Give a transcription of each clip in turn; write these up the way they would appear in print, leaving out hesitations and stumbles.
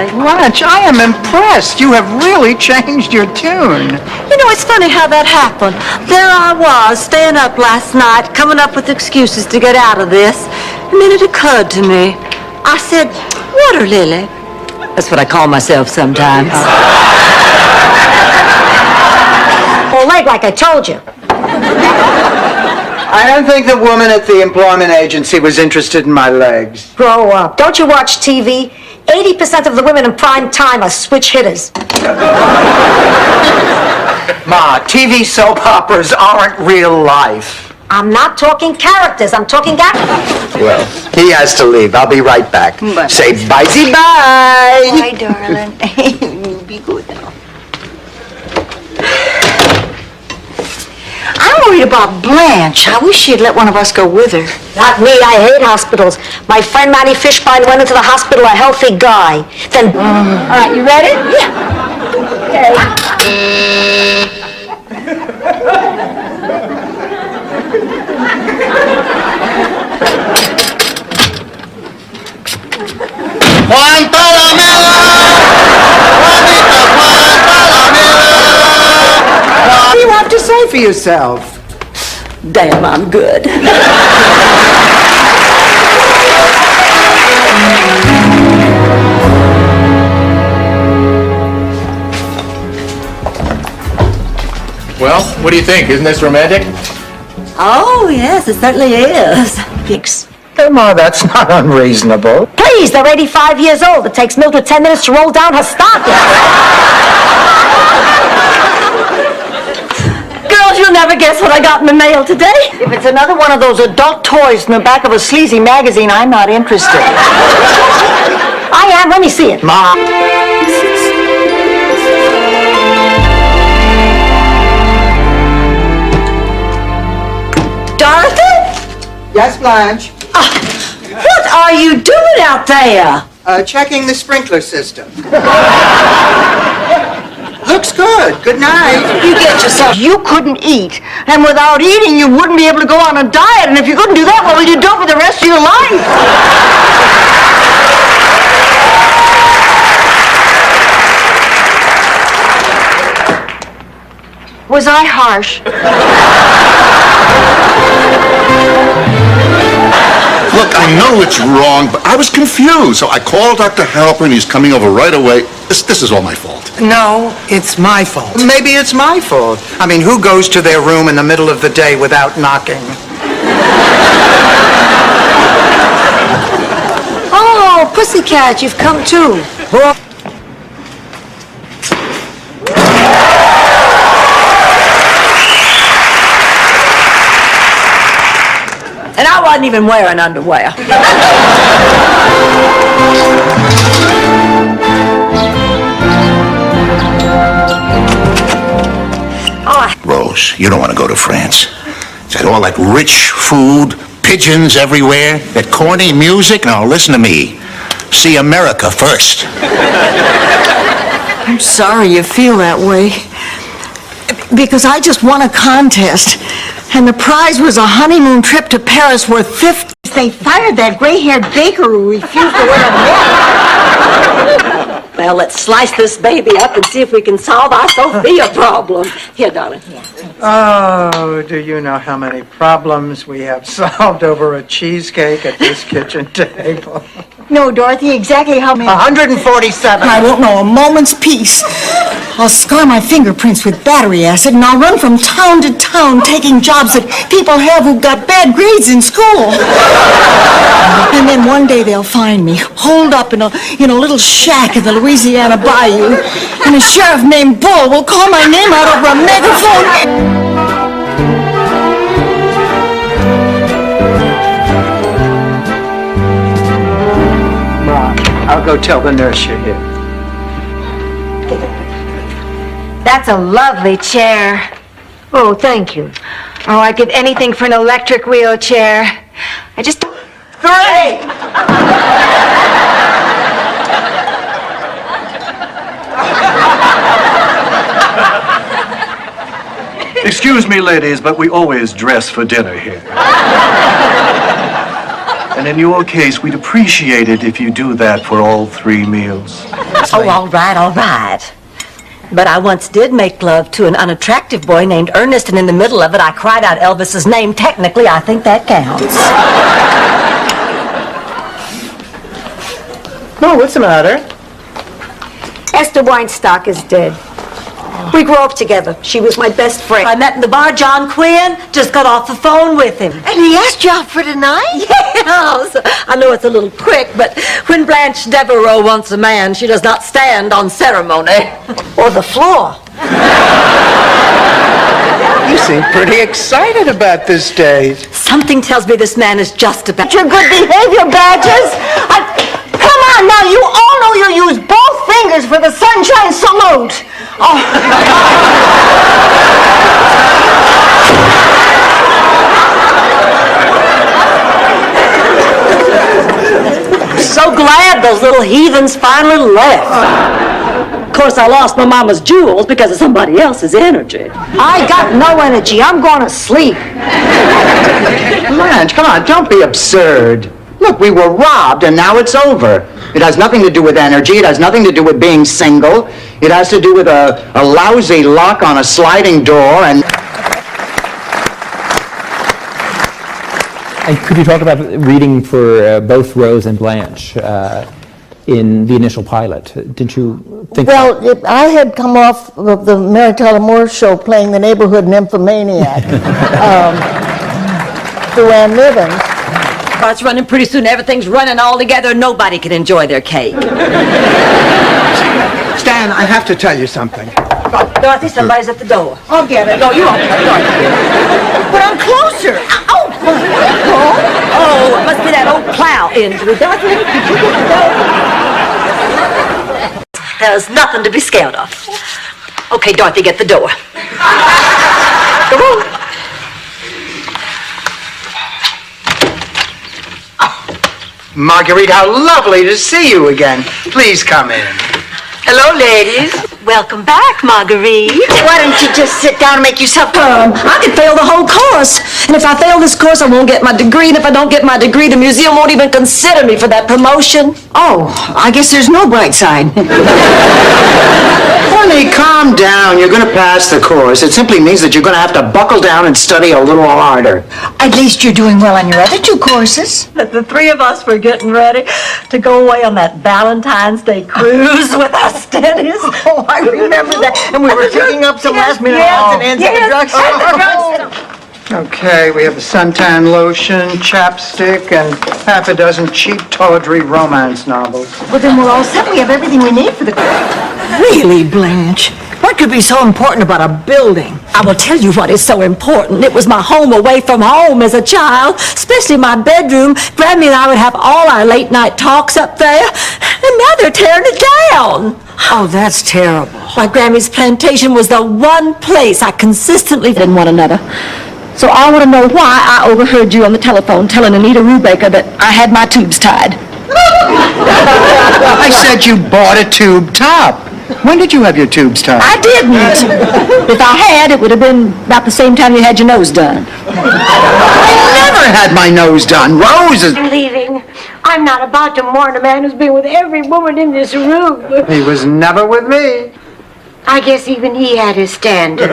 Blanche, I am impressed. You have really changed your tune. You know, it's funny how that happened. There I was, staying up last night, coming up with excuses to get out of this. And then it occurred to me. I said, Water Lily. That's what I call myself sometimes. Well, like I told you. I don't think the woman at the employment agency was interested in my legs. Grow up. Don't you watch TV? 80% of the women in prime time are switch hitters. Ma, TV soap operas aren't real life. I'm not talking characters. I'm talking actors. Well, he has to leave. I'll be right back. Bye. Say bye-bye. Bye, darling. Be good now. I'm worried about Blanche. I wish she'd let one of us go with her. Not me. I hate hospitals. My friend Matty Fishbein went into the hospital a healthy guy. Then... All right, you ready? Yeah. Okay. Juan Palamela! Juanita Juan Palamela! What do you have to say for yourself? Damn, I'm good. Well, what do you think? Isn't this romantic? Oh, yes, it certainly is. Thanks. Hey, Ma, that's not unreasonable. Please, they're 85 years old. It takes Mildred 10 minutes to roll down her stockings. Girls, you'll never guess what I got in the mail today. If it's another one of those adult toys in the back of a sleazy magazine, I'm not interested. I am. Let me see it. Ma. Dorothy? Yes, Blanche? What are you doing out there? Checking the sprinkler system. Looks good. Good night. You get yourself. You couldn't eat. And without eating, you wouldn't be able to go on a diet. And if you couldn't do that, what will you do for the rest of your life? Was I harsh? Look, I know it's wrong, but I was confused, so I called Dr. Halper, and he's coming over right away. This is all my fault. No, it's my fault. Maybe it's my fault. I mean, who goes to their room in the middle of the day without knocking? Oh, Pussycat, you've come too. And I wasn't even wearing underwear. Rose, you don't want to go to France. It's got all that rich food, pigeons everywhere, that corny music. Now, listen to me. See America first. I'm sorry you feel that way. Because I just won a contest. And the prize was a honeymoon trip to Paris worth $50. They fired that gray-haired baker who refused to wear a mask. Well, let's slice this baby up and see if we can solve our Sophia problem. Here, darling. Oh, do you know how many problems we have solved over a cheesecake at this kitchen table? No, Dorothy, exactly how many? 147. I won't know a moment's peace. I'll scar my fingerprints with battery acid, and I'll run from town to town taking jobs that people have who got bad grades in school. And then one day they'll find me, holed up in a little shack in the Louisiana bayou, and a sheriff named Bull will call my name out over a megaphone. I'll go tell the nurse you're here. That's a lovely chair. Oh, thank you. Oh, I'd give anything for an electric wheelchair. I just... Great! Excuse me, ladies, but we always dress for dinner here. And in your case, we'd appreciate it if you do that for all 3 meals. Oh, all right. But I once did make love to an unattractive boy named Ernest, and in the middle of it, I cried out Elvis's name. Technically, I think that counts. Oh, what's the matter? Esther Weinstock is dead. We grew up together. She was my best friend. I met in the bar John Quinn, just got off the phone with him. And he asked you out for tonight? Yes, I know it's a little quick, but when Blanche Devereaux wants a man, she does not stand on ceremony. Or the floor. You seem pretty excited about this date. Something tells me this man is just about... Your good behavior badges. Come on now, you all know you use both fingers for the sunshine salute. Oh. So glad those little heathens finally left. Of course, I lost my mama's jewels because of somebody else's energy. I got no energy. I'm going to sleep. Blanche, come on, don't be absurd. Look, we were robbed, and now it's over. It has nothing to do with energy. It has nothing to do with being single. It has to do with a lousy lock on a sliding door, and... And could you talk about reading for both Rose and Blanche in the initial pilot? Didn't you think... Well, I had come off of the Mary Tyler Moore show playing the neighborhood nymphomaniac, through Ann Nivens. It's running pretty soon. Everything's running all together. Nobody can enjoy their cake. Stan, I have to tell you something. Dorothy, somebody's at the door. I'll get it. No, you won't. But I'm closer. Oh, Oh, it must be that old plow injury. Dorothy, did you get the door? There's nothing to be scared of. Okay, Dorothy, get the door. Come on. Marguerite, how lovely to see you again. Please come in. Hello, ladies. Welcome back, Marguerite. why don't you just sit down and make yourself I could fail the whole course. And if I fail this course, I won't get my degree. And if I don't get my degree, the museum won't even consider me for that promotion. Oh, I guess there's no bright side. Honey, calm down. You're going to pass the course. It simply means that you're going to have to buckle down and study a little harder. At least you're doing well on your other 2 courses. The 3 of us were getting ready to go away on that Valentine's Day cruise with our Stennies. Oh, I remember that. And we were picking up some last-minute odds and ends at the drugstore. Okay, we have the suntan lotion, chapstick, and half a dozen cheap tawdry romance novels. Well, then we're all set. We have everything we need for the... Really, Blanche? What could be so important about a building? I will tell you what is so important. It was my home away from home as a child, especially my bedroom. Grammy and I would have all our late night talks up there, and now they're tearing it down. Oh, that's terrible. My Grammy's plantation was the one place I consistently In one another. So I want to know why I overheard you on the telephone telling Anita Rubaker that I had my tubes tied. I said you bought a tube top. When did you have your tubes tied? I didn't. If I had, it would have been about the same time you had your nose done. I never had my nose done. Rose is... I'm leaving. I'm not about to mourn a man who's been with every woman in this room. He was never with me. I guess even he had his standards.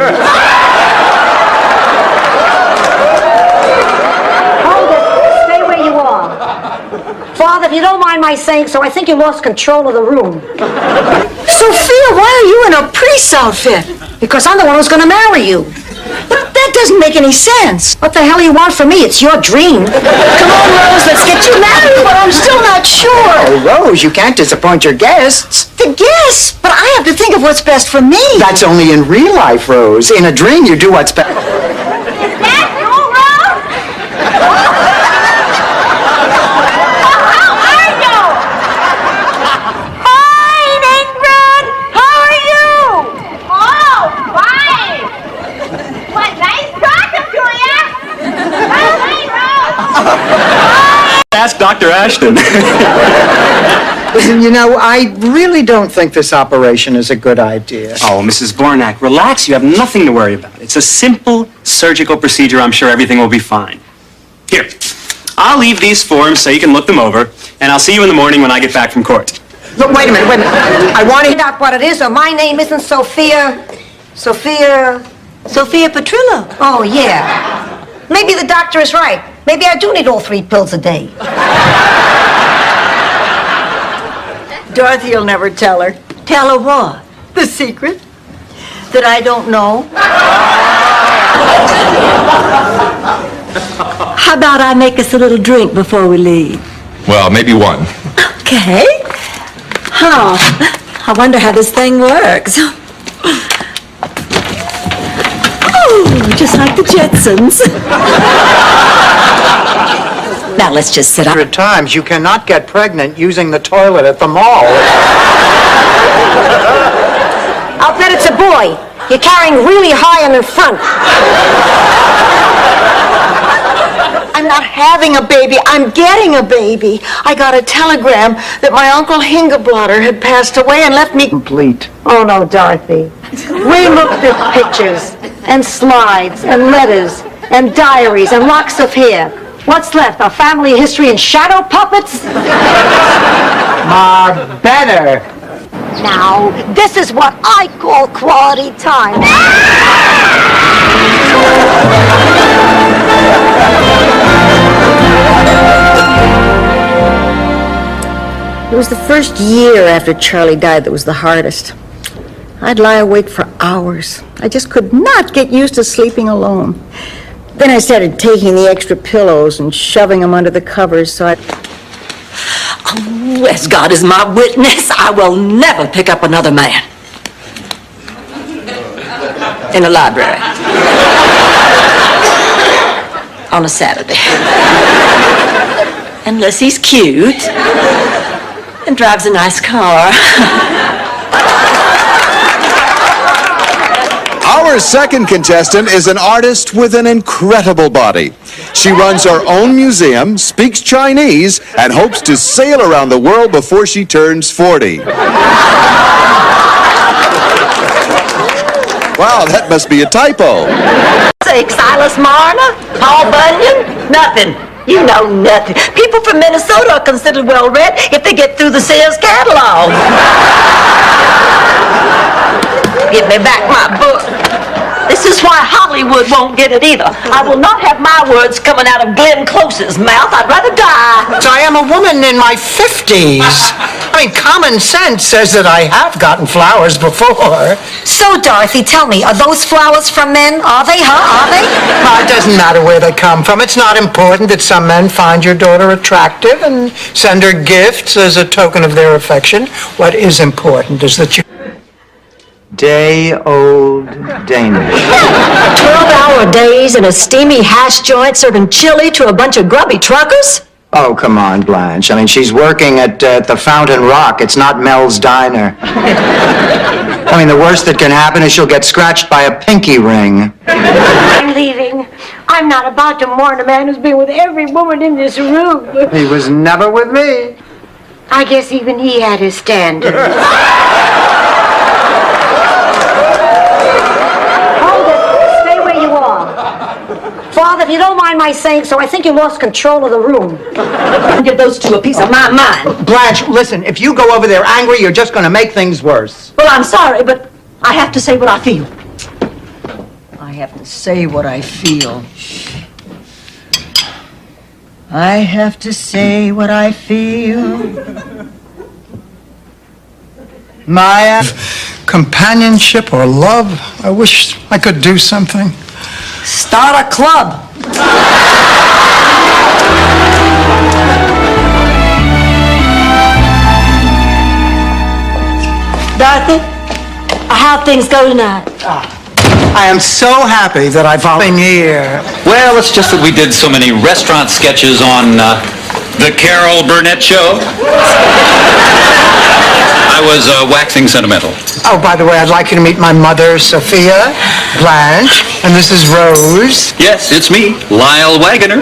Hold it. Stay where you are. Father, if you don't mind my saying so, I think you lost control of the room. Sophia, why are you in a priest's outfit? Because I'm the one who's going to marry you. But that doesn't make any sense. What the hell do you want from me? It's your dream. Come on, Rose, let's get you married, but I'm still not sure. Oh, Rose, you can't disappoint your guests. The guests, but I have to think of what's best for me. That's only in real life, Rose. In a dream, you do what's best. Ask Dr. Ashton. Listen, you know, I really don't think this operation is a good idea. Oh, Mrs. Bornak, relax. You have nothing to worry about. It's a simple surgical procedure. I'm sure everything will be fine. Here, I'll leave these forms so you can look them over, and I'll see you in the morning when I get back from court. Look, wait a minute. I want to... Find out what it is, or my name isn't Sophia Petrillo. Oh, yeah. Maybe the doctor is right. Maybe I do need all 3 pills a day. Dorothy will never tell her. Tell her what? The secret that I don't know. How about I make us a little drink before we leave? Well, maybe one. Okay. Oh, I wonder how this thing works. Oh, just like the Jetsons. Now let's just sit up. 100 times, you cannot get pregnant using the toilet at the mall. I'll bet it's a boy. You're carrying really high in the front. I'm not having a baby. I'm getting a baby. I got a telegram that my Uncle Hingablotter had passed away and left me Complete. Oh, no, Dorothy. We looked at pictures and slides and letters and diaries and locks of hair. What's left? Our family history and shadow puppets? Better. Now, this is what I call quality time. It was the first year after Charlie died that was the hardest. I'd lie awake for hours. I just could not get used to sleeping alone. Then I started taking the extra pillows and shoving them under the covers so I'd... Oh, as God is my witness, I will never pick up another man. In a library. On a Saturday. Unless he's cute and drives a nice car. Our second contestant is an artist with an incredible body. She runs her own museum, speaks Chinese, and hopes to sail around the world before she turns 40. Wow, that must be a typo. Silas Marner, Paul Bunyan, nothing. You know nothing. People from Minnesota are considered well-read if they get through the Sears catalog. Give me back my book. This is why Hollywood won't get it either. I will not have my words coming out of Glenn Close's mouth. I'd rather die. I am a woman in my 50s. I mean, common sense says that I have gotten flowers before. So, Dorothy, tell me, are those flowers from men? Are they, huh? Are they? It doesn't matter where they come from. It's not important that some men find your daughter attractive and send her gifts as a token of their affection. What is important is that you... Day-old Danish. 12-hour days in a steamy hash joint serving chili to a bunch of grubby truckers? Oh, come on, Blanche. I mean, she's working at the Fountain Rock. It's not Mel's Diner. I mean, the worst that can happen is she'll get scratched by a pinky ring. I'm leaving. I'm not about to mourn a man who's been with every woman in this room. He was never with me. I guess even he had his standards. Father, if you don't mind my saying so, I think you lost control of the room. Give those two a piece of my mind. Blanche, listen, if you go over there angry, you're just going to make things worse. Well, I'm sorry, but I have to say what I feel. I have to say what I feel. I have to say what I feel. My companionship or love, I wish I could do something. Start a club. Dorothy, how things go tonight? I am so happy that I followed here. Well, it's just that we did so many restaurant sketches on the Carol Burnett Show. I was waxing sentimental. Oh, by the way, I'd like you to meet my mother, Sophia, Blanche, and this is Rose. Yes, it's me, Lyle Wagoner.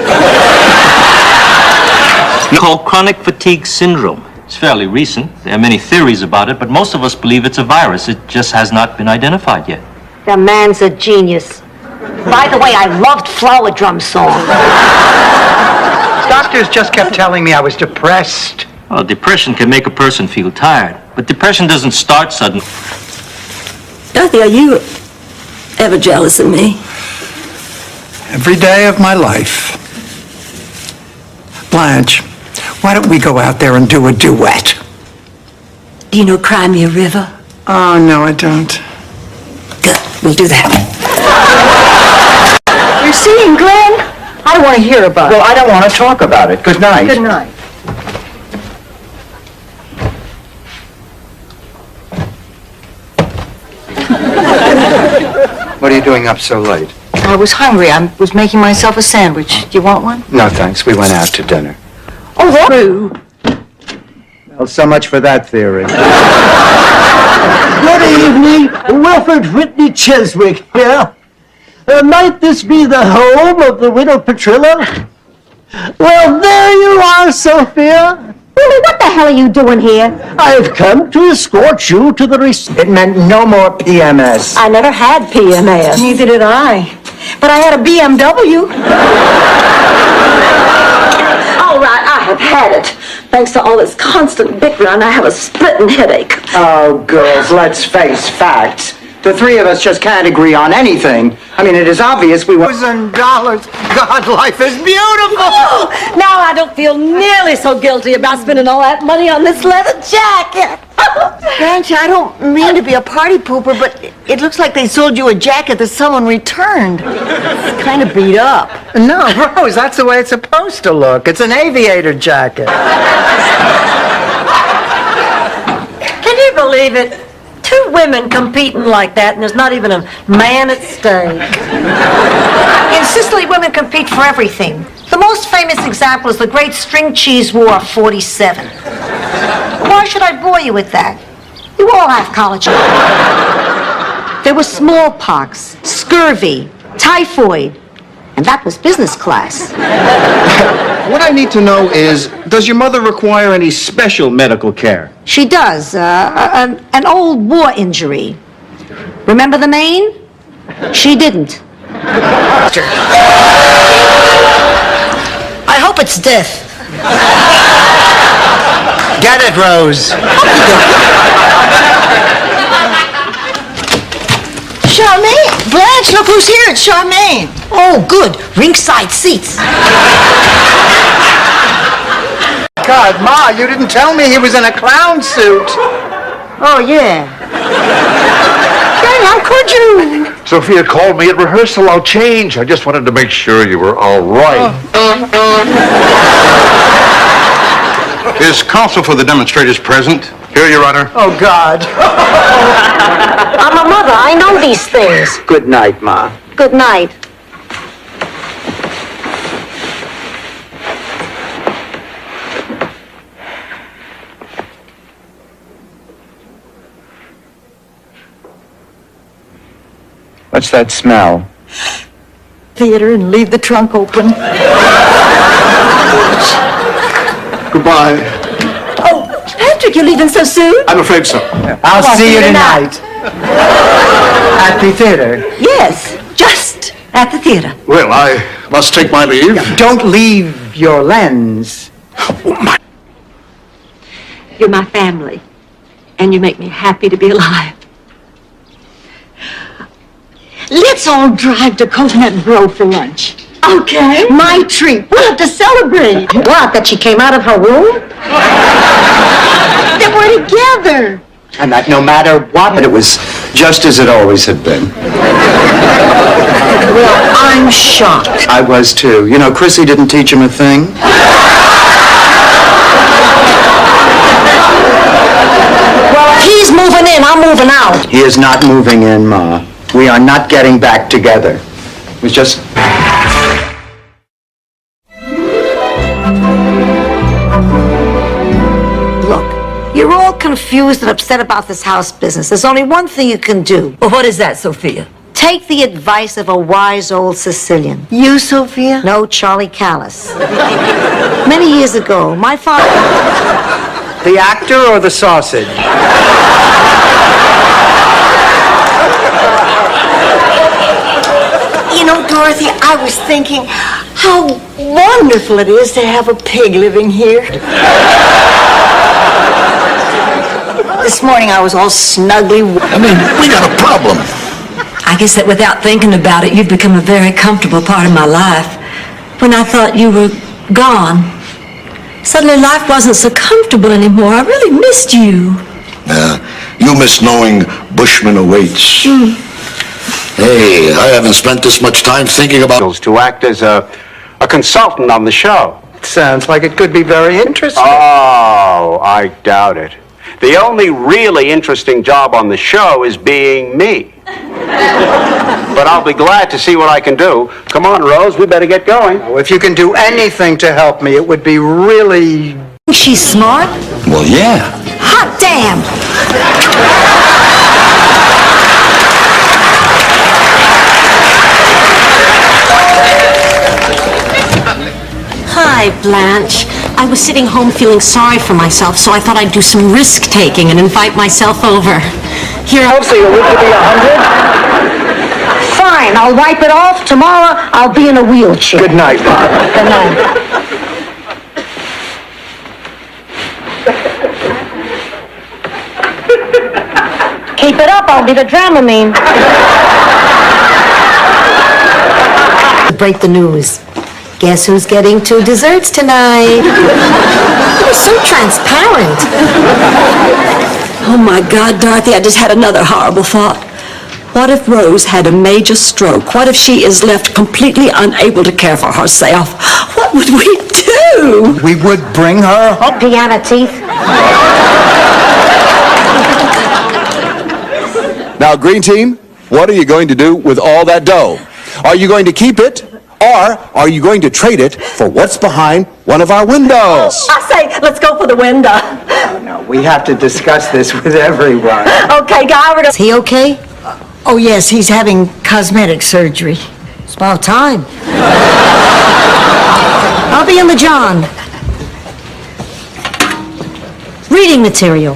Called chronic fatigue syndrome. It's fairly recent. There are many theories about it, but most of us believe it's a virus. It just has not been identified yet. The man's a genius. By the way, I loved Flower Drum Song. Doctors just kept telling me I was depressed. Well, depression can make a person feel tired, but depression doesn't start suddenly. Dorothy, are you ever jealous of me? Every day of my life. Blanche, why don't we go out there and do a duet? Do you know Cry Me a River? Oh, no, I don't. Good, we'll do that. You're seeing Glenn? I don't want to hear about it. Well, I don't want to talk about it. Good night. Good night. What are you doing up so late? I was hungry. I was making myself a sandwich. Do you want one? No, thanks. We went out to dinner. Oh, that's true. Well, so much for that theory. Good evening. Wilfred Whitney Cheswick here. Might this be the home of the widow Petrilla? Well, there you are, Sophia. Willie, what the hell are you doing here? I've come to escort you to the It meant no more PMS. I never had PMS. Neither did I. But I had a BMW. All right, I have had it. Thanks to all this constant bickering, I have a splitting headache. Oh, girls, let's face facts. The three of us just can't agree on anything. I mean, it is obvious we want... $1,000. God, life is beautiful. Now I don't feel nearly so guilty about spending all that money on this leather jacket. Blanche, I don't mean to be a party pooper, but it looks like they sold you a jacket that someone returned. It's kind of beat up. No, Rose, that's the way it's supposed to look. It's an aviator jacket. Can you believe it? Two women competing like that, and there's not even a man at stake. In Sicily, women compete for everything. The most famous example is the Great String Cheese War of '47. Why should I bore you with that? You all have college. There was smallpox, scurvy, typhoid, and that was business class. What I need to know is, does your mother require any special medical care? She does. An old war injury. Remember the Maine? She didn't. I hope it's death. Get it, Rose. Charmaine! Blanche, look who's here. It's Charmaine. Oh, good. Ringside seats. God, Ma, you didn't tell me he was in a clown suit. Oh, yeah. Dang, how could you? Sophia called me at rehearsal. I'll change. I just wanted to make sure you were all right. Is counsel for the demonstrators present? Here, Your Honor. Oh, God. I'm a mother. I know these things. Good night, Ma. Good night. What's that smell? Theater and leave the trunk open. Goodbye. Oh, Patrick, you're leaving so soon? I'm afraid so. I'll see you tonight. At the theater. Yes, just at the theater. Well, I must take my leave. Don't leave your lens. You're my family, and you make me happy to be alive. Let's all drive to Coconut Grove for lunch. Okay. My treat. We'll have to celebrate. What, that she came out of her room? That we're together. And that no matter what, it was just as it always had been. Well, I'm shocked. I was too. You know, Chrissy didn't teach him a thing. Well, if he's moving in, I'm moving out. He is not moving in, Ma. We are not getting back together. It was just... Look, you're all confused and upset about this house business. There's only one thing you can do. Well, what is that, Sophia? Take the advice of a wise old Sicilian. You, Sophia? No, Charlie Callis. Many years ago, my father... The actor or the sausage? You know, Dorothy, I was thinking, How wonderful it is to have a pig living here. This morning I was all snugly... I mean, we got a problem. I guess that without thinking about it, you've become a very comfortable part of my life. When I thought you were gone, suddenly life wasn't so comfortable anymore. I really missed you. You miss knowing Bushman awaits. Hey, I haven't spent this much time thinking about... To act as a consultant on the show. Sounds like it could be very interesting. Oh, I doubt it. The only really interesting job on the show is being me. But I'll be glad to see what I can do. Come on, Rose, we better get going. Oh, if you can do anything to help me, it would be really... She's smart. Well, yeah. Hot damn! Hi, Blanche. I was sitting home feeling sorry for myself, so I thought I'd do some risk-taking and invite myself over. Here, So you live to be 100? Fine, I'll wipe it off. Tomorrow, I'll be in a wheelchair. Good night, Father. Good night. Keep it up, I'll be the Dramamine. Break the news. Guess who's getting 2 desserts tonight? It was so transparent. Oh my God, Dorothy, I just had another horrible thought. What if Rose had a major stroke? What if she is left completely unable to care for herself? What would we do? We would bring her home. Piano teeth. Now, Green Team, what are you going to do with all that dough? Are you going to keep it, or are you going to trade it for what's behind one of our windows? I say, let's go for the window. No, we have to discuss this with everyone. Okay, guy, Is he okay? Oh, yes, he's having cosmetic surgery. It's about time. I'll be in the John. Reading material.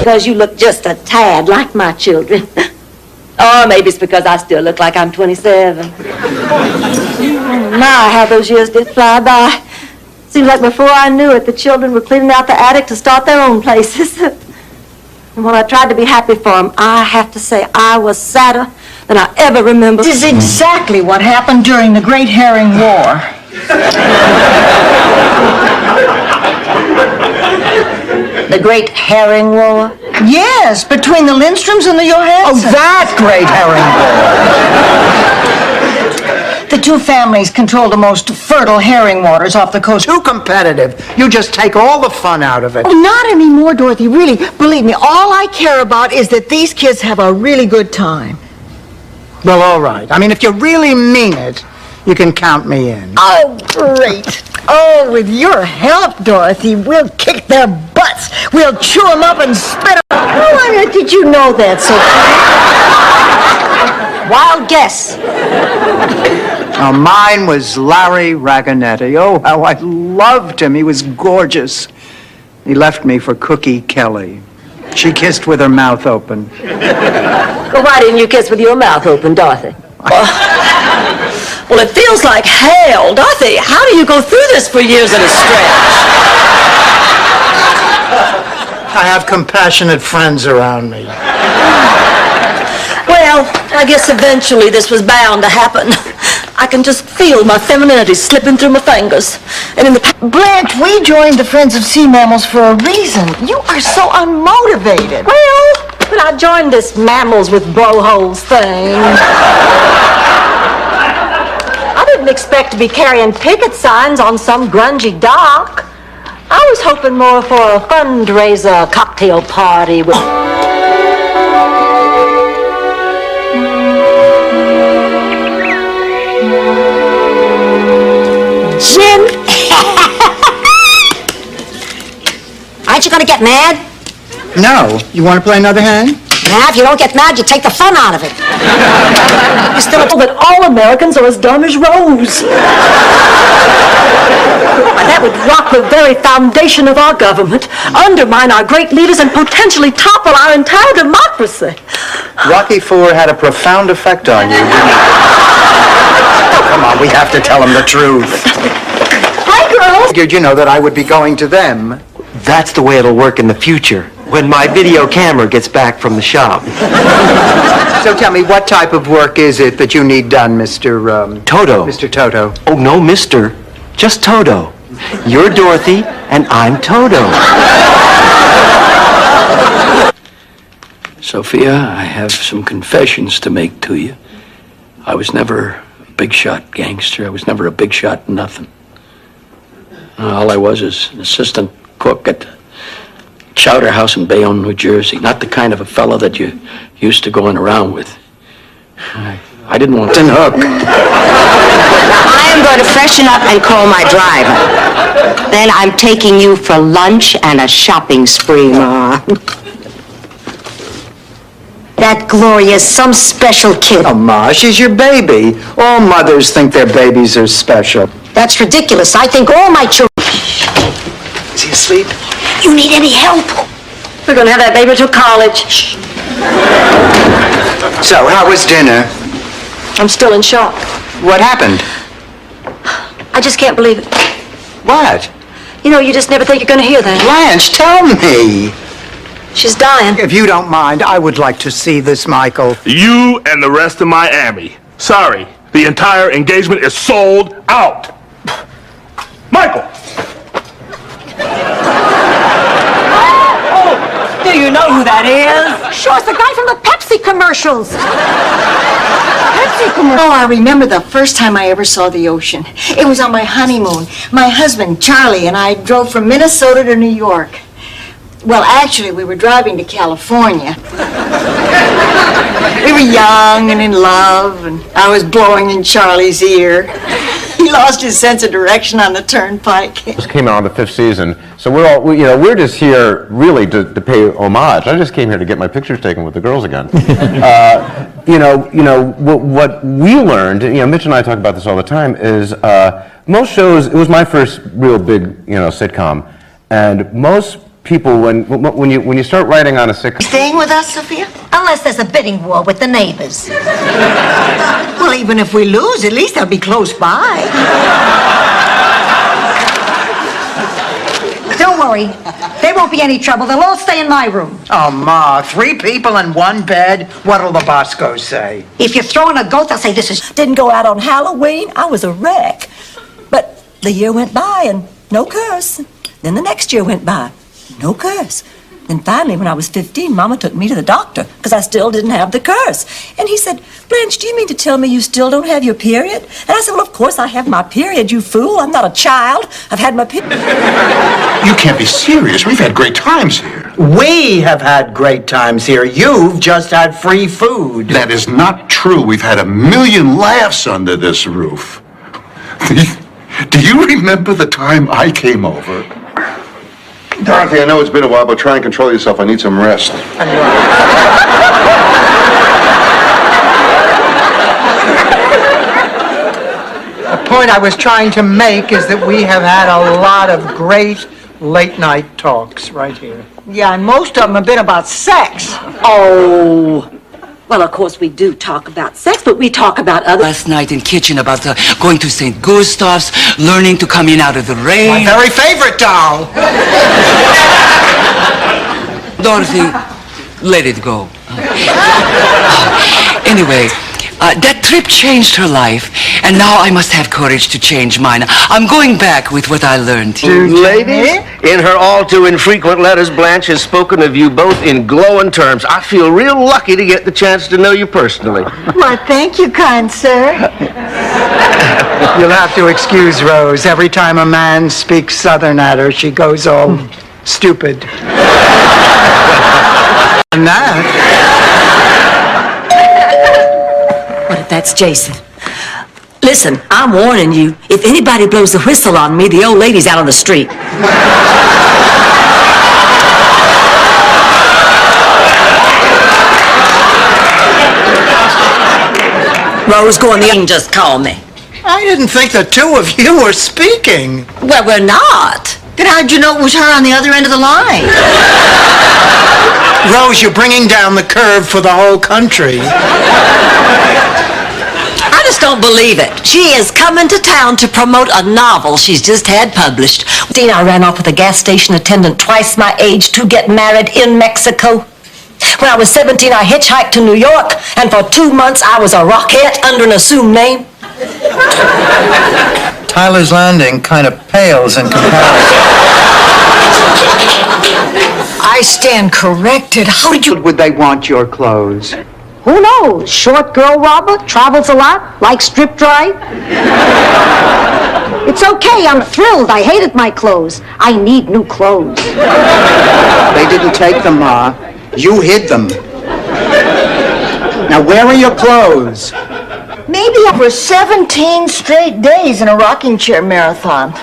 because you look just a tad like my children. Or maybe it's because I still look like I'm 27. My, how those years did fly by. Seems like before I knew it, the children were cleaning out the attic to start their own places. And when I tried to be happy for them, I have to say I was sadder than I ever remember. This is exactly what happened during the Great Herring War. The Great Herring War? Yes, between the Lindstroms and the Johanssons. Oh, that Great Herring War. The two families control the most fertile herring waters off the coast. Too competitive. You just take all the fun out of it. Oh, not anymore, Dorothy. Really, believe me, all I care about is that these kids have a really good time. Well, all right. I mean, if you really mean it, you can count me in. Oh, great. Oh, with your help, Dorothy, we'll kick their butts. We'll chew them up and spit them out. How on earth did you know that, Sophie? Wild guess. Now, mine was Larry Raganetti. Oh, how I loved him. He was gorgeous. He left me for Cookie Kelly. She kissed with her mouth open. Well, why didn't you kiss with your mouth open, Dorothy? Well, it feels like hell. Dorothy, how do you go through this for years at a stretch? I have compassionate friends around me. Well, I guess eventually this was bound to happen. I can just feel my femininity slipping through my fingers. And in the... Blanche, we joined the Friends of Sea Mammals for a reason. You are so unmotivated. Well, but I joined this mammals with blowholes thing. I didn't expect to be carrying picket signs on some grungy dock. I was hoping more for a fundraiser cocktail party with... Jim? Aren't you gonna get mad? No. You want to play another hand? Yeah, if you don't get mad, you take the fun out of it. You still know that all Americans are as dumb as Rose. That would rock the very very foundation of our government, undermine our great leaders, and potentially topple our entire democracy. Rocky IV had a profound effect on you, didn't it? Oh, come on, we have to tell them the truth. Hi, girls. Figured, you know, that I would be going to them. That's the way it'll work in the future, when my video camera gets back from the shop. So tell me, what type of work is it that you need done, Mr. Toto. Mr. Toto? Oh, no, mister. Just Toto. You're Dorothy, and I'm Toto. Sophia, I have some confessions to make to you. I was never a big shot gangster. I was never a big shot nothing. All I was is an assistant cook at the Chowder House in Bayonne, New Jersey. Not the kind of a fellow that you used to going around with. I didn't want to hook. I am going to freshen up and call my driver. Then I'm taking you for lunch and a shopping spree, Ma. That Gloria's some special kid. Oh, Ma, she's your baby. All mothers think their babies are special. That's ridiculous. I think all my children... Is he asleep? You need any help? We're going to have that baby till college. So, how was dinner? I'm still in shock. What happened? I just can't believe it. What? You know, you just never think you're going to hear that. Blanche, tell me. She's dying. If you don't mind, I would like to see this, Michael. You and the rest of Miami. Sorry, the entire engagement is sold out. Michael! Do you know who that is? Sure, it's the guy from the Pepsi commercials. Pepsi commercials. Oh, I remember the first time I ever saw the ocean. It was on my honeymoon. My husband, Charlie, and I drove from Minnesota to New York. Well, actually, we were driving to California. We were young and in love, and I was blowing in Charlie's ear. He lost his sense of direction on the turnpike. This came out on the 5th season, so we're just here really to pay homage. I just came here to get my pictures taken with the girls again. What we learned, Mitch and I talk about this all the time, is most shows. It was my first real big, sitcom, and most people, when you start writing on a sitcom. Staying with us, Sophia? Unless there's a bidding war with the neighbors. Well, even if we lose, at least they'll be close by. Don't worry. There won't be any trouble. They'll all stay in my room. Oh, Ma, 3 people in one bed? What'll the Boscos say? If you're throwing a goat, they'll say this is... Didn't go out on Halloween. I was a wreck. But the year went by and no curse. Then the next year went by. No curse. Then finally, when I was 15, Mama took me to the doctor because I still didn't have the curse. And he said, Blanche, do you mean to tell me you still don't have your period? And I said, well, of course I have my period, you fool. I'm not a child. I've had my period. You can't be serious. We've had great times here. We have had great times here. You've just had free food. That is not true. We've had 1,000,000 laughs under this roof. Do you remember the time I came over? Dorothy, I know it's been a while, but try and control yourself. I need some rest. The point I was trying to make is that we have had a lot of great late-night talks right here. Yeah, and most of them have been about sex. Oh. Well, of course, we do talk about sex, but we talk about other... Last night in kitchen about going to St. Gustav's, learning to come in out of the rain. My very favorite doll. Dorothy, let it go. Anyway, that trip changed her life, and now I must have courage to change mine. I'm going back with what I learned. Ladies, in her all too infrequent letters, Blanche has spoken of you both in glowing terms. I feel real lucky to get the chance to know you personally. Why, thank you, kind sir. You'll have to excuse Rose. Every time a man speaks Southern at her, she goes all stupid. And that... What if that's Jason? Listen, I'm warning you. If anybody blows the whistle on me, the old lady's out on the street. Rose, go on the just call me. I didn't think the two of you were speaking. Well, we're not. Then how'd you know it was her on the other end of the line? Rose, you're bringing down the curve for the whole country. I just don't believe it. She is coming to town to promote a novel she's just had published. Dean, I ran off with a gas station attendant twice my age to get married in Mexico. When I was 17, I hitchhiked to New York, and for 2 months I was a rockette under an assumed name. Tyler's Landing kind of pales in comparison. I stand corrected. How did you... Would they want your clothes? Who knows? Short girl robber, travels a lot, likes strip dry. It's okay, I'm thrilled. I hated my clothes. I need new clothes. They didn't take them, Ma. You hid them. Now, where are your clothes? Maybe over 17 straight days in a rocking chair marathon.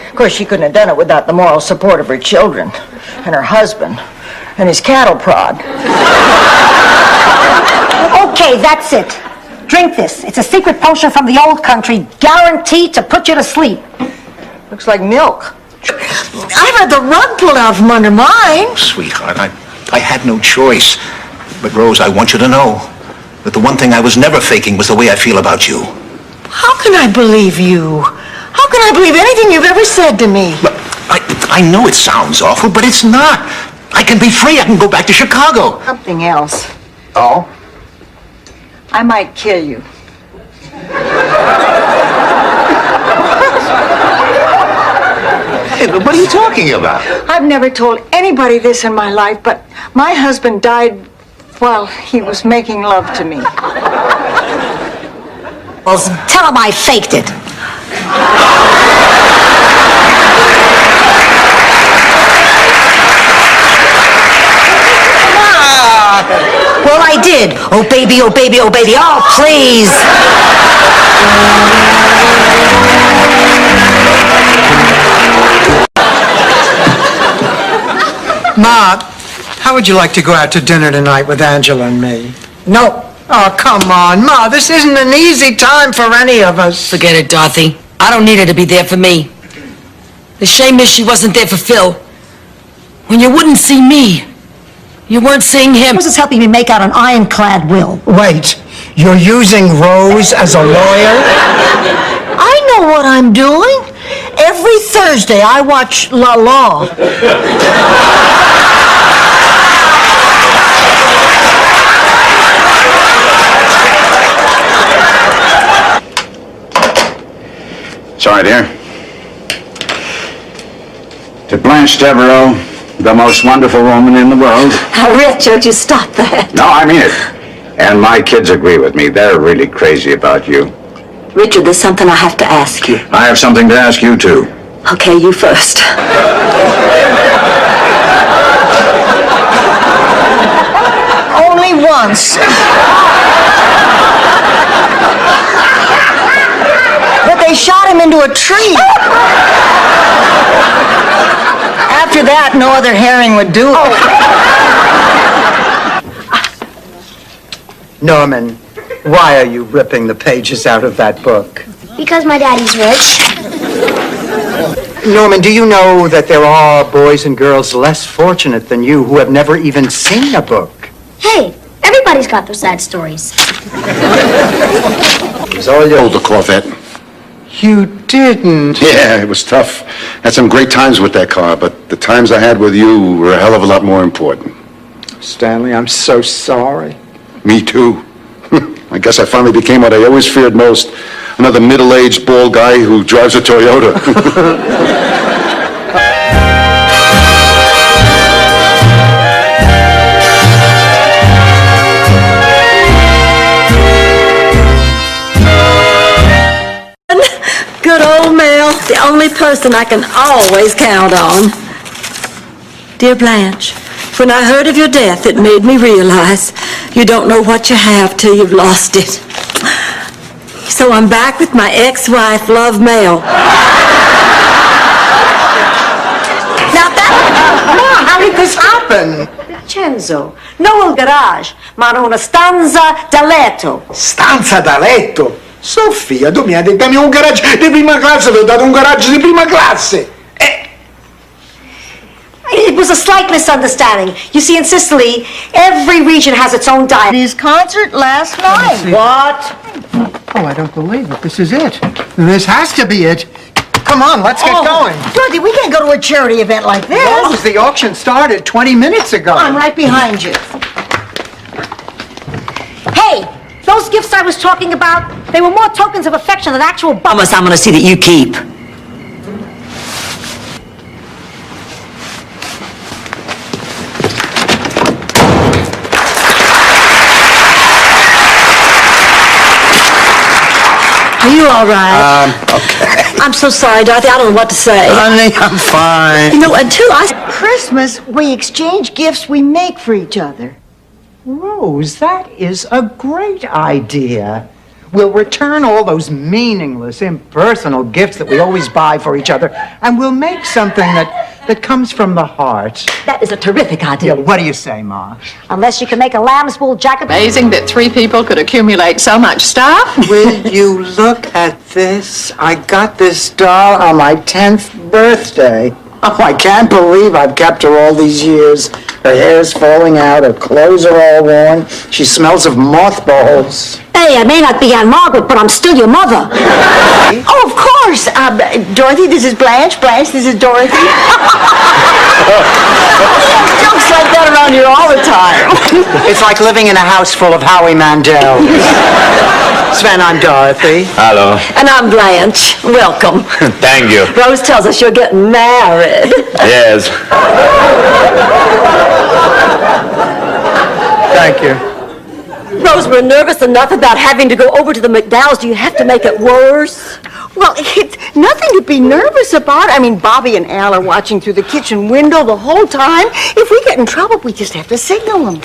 Of course, she couldn't have done it without the moral support of her children and her husband and his cattle prod. Okay, that's it. Drink this. It's a secret potion from the old country, guaranteed to put you to sleep. Looks like milk. I've had the rug pulled out from under mine. Sweetheart, I had no choice. But, Rose, I want you to know that the one thing I was never faking was the way I feel about you. How can I believe you? How can I believe anything you've ever said to me? But I know it sounds awful, but it's not. I can be free. I can go back to Chicago. Something else. Oh? I might kill you. Hey, what are you talking about? I've never told anybody this in my life, but my husband died while he was making love to me. Well, tell him I faked it. Well, I did. Oh, baby, oh, baby, oh, baby. Oh, please. Ma, how would you like to go out to dinner tonight with Angela and me? No. Oh, come on, Ma. This isn't an easy time for any of us. Forget it, Dorothy. I don't need her to be there for me. The shame is she wasn't there for Phil. When you wouldn't see me, you weren't seeing him. Rose is helping me make out an ironclad will. Wait, you're using Rose as a lawyer? I know what I'm doing. Every Thursday I watch La La. Sorry, dear. To Blanche Devereaux, the most wonderful woman in the world. Richard, you stop that. No, I mean it. And my kids agree with me. They're really crazy about you. Richard, there's something I have to ask you. I have something to ask you, too. Okay, you first. Only once. But they shot him into a tree. After that, no other herring would do it. Norman, why are you ripping the pages out of that book? Because my daddy's rich. Norman, do you know that there are boys and girls less fortunate than you who have never even seen a book? Hey, everybody's got their sad stories. It was all you. Hold the Corvette. You didn't? Yeah, it was tough. Had some great times with that car, but the times I had with you were a hell of a lot more important. Stanley, I'm so sorry. Me too. I guess I finally became what I always feared most. Another middle-aged, bald guy who drives a Toyota. Good old Mel, the only person I can always count on. Dear Blanche, when I heard of your death, it made me realize you don't know what you have till you've lost it. So I'm back with my ex-wife, Love Mel. Now that... how did this happen? Vincenzo, no il garage, ma una stanza da letto. Stanza da letto? Sofia, tu mi hai detto un garage di prima classe, ti ho dato un garage di prima classe. It was a slight misunderstanding. You see, in Sicily, every region has its own diet. His concert last night. What? Oh, I don't believe it. This is it. This has to be it. Come on, let's get going. Dorothy, we can't go to a charity event like this. Rose, the auction started 20 minutes ago. I'm right behind you. Hey, those gifts I was talking about, they were more tokens of affection than actual Promise I'm gonna see that you keep. Are you all right? Okay. I'm so sorry, Dorothy. I don't know what to say. Honey, I'm fine. You know, until I... Christmas, we exchange gifts we make for each other. Rose, that is a great idea. We'll return all those meaningless, impersonal gifts that we always buy for each other, and we'll make something that comes from the heart. That is a terrific idea. Yeah, what do you say, Ma? Unless you can make a lamb's wool jacket. Amazing that 3 people could accumulate so much stuff. Will you look at this? I got this doll on my 10th birthday. Oh, I can't believe I've kept her all these years. Her hair's falling out, her clothes are all worn. She smells of mothballs. Hey, I may not be Aunt Margaret, but I'm still your mother. Oh, of course. Dorothy, this is Blanche. Blanche, this is Dorothy. Jokes like that around here all the time. It's like living in a house full of Howie Mandel. Sven, I'm Dorothy. Hello. And I'm Blanche. Welcome. Thank you. Rose tells us you're getting married. Yes. Thank you. Rose, we're nervous enough about having to go over to the McDowells. Do you have to make it worse? Well, it's nothing to be nervous about. I mean, Bobby and Al are watching through the kitchen window the whole time. If we get in trouble, we just have to signal them.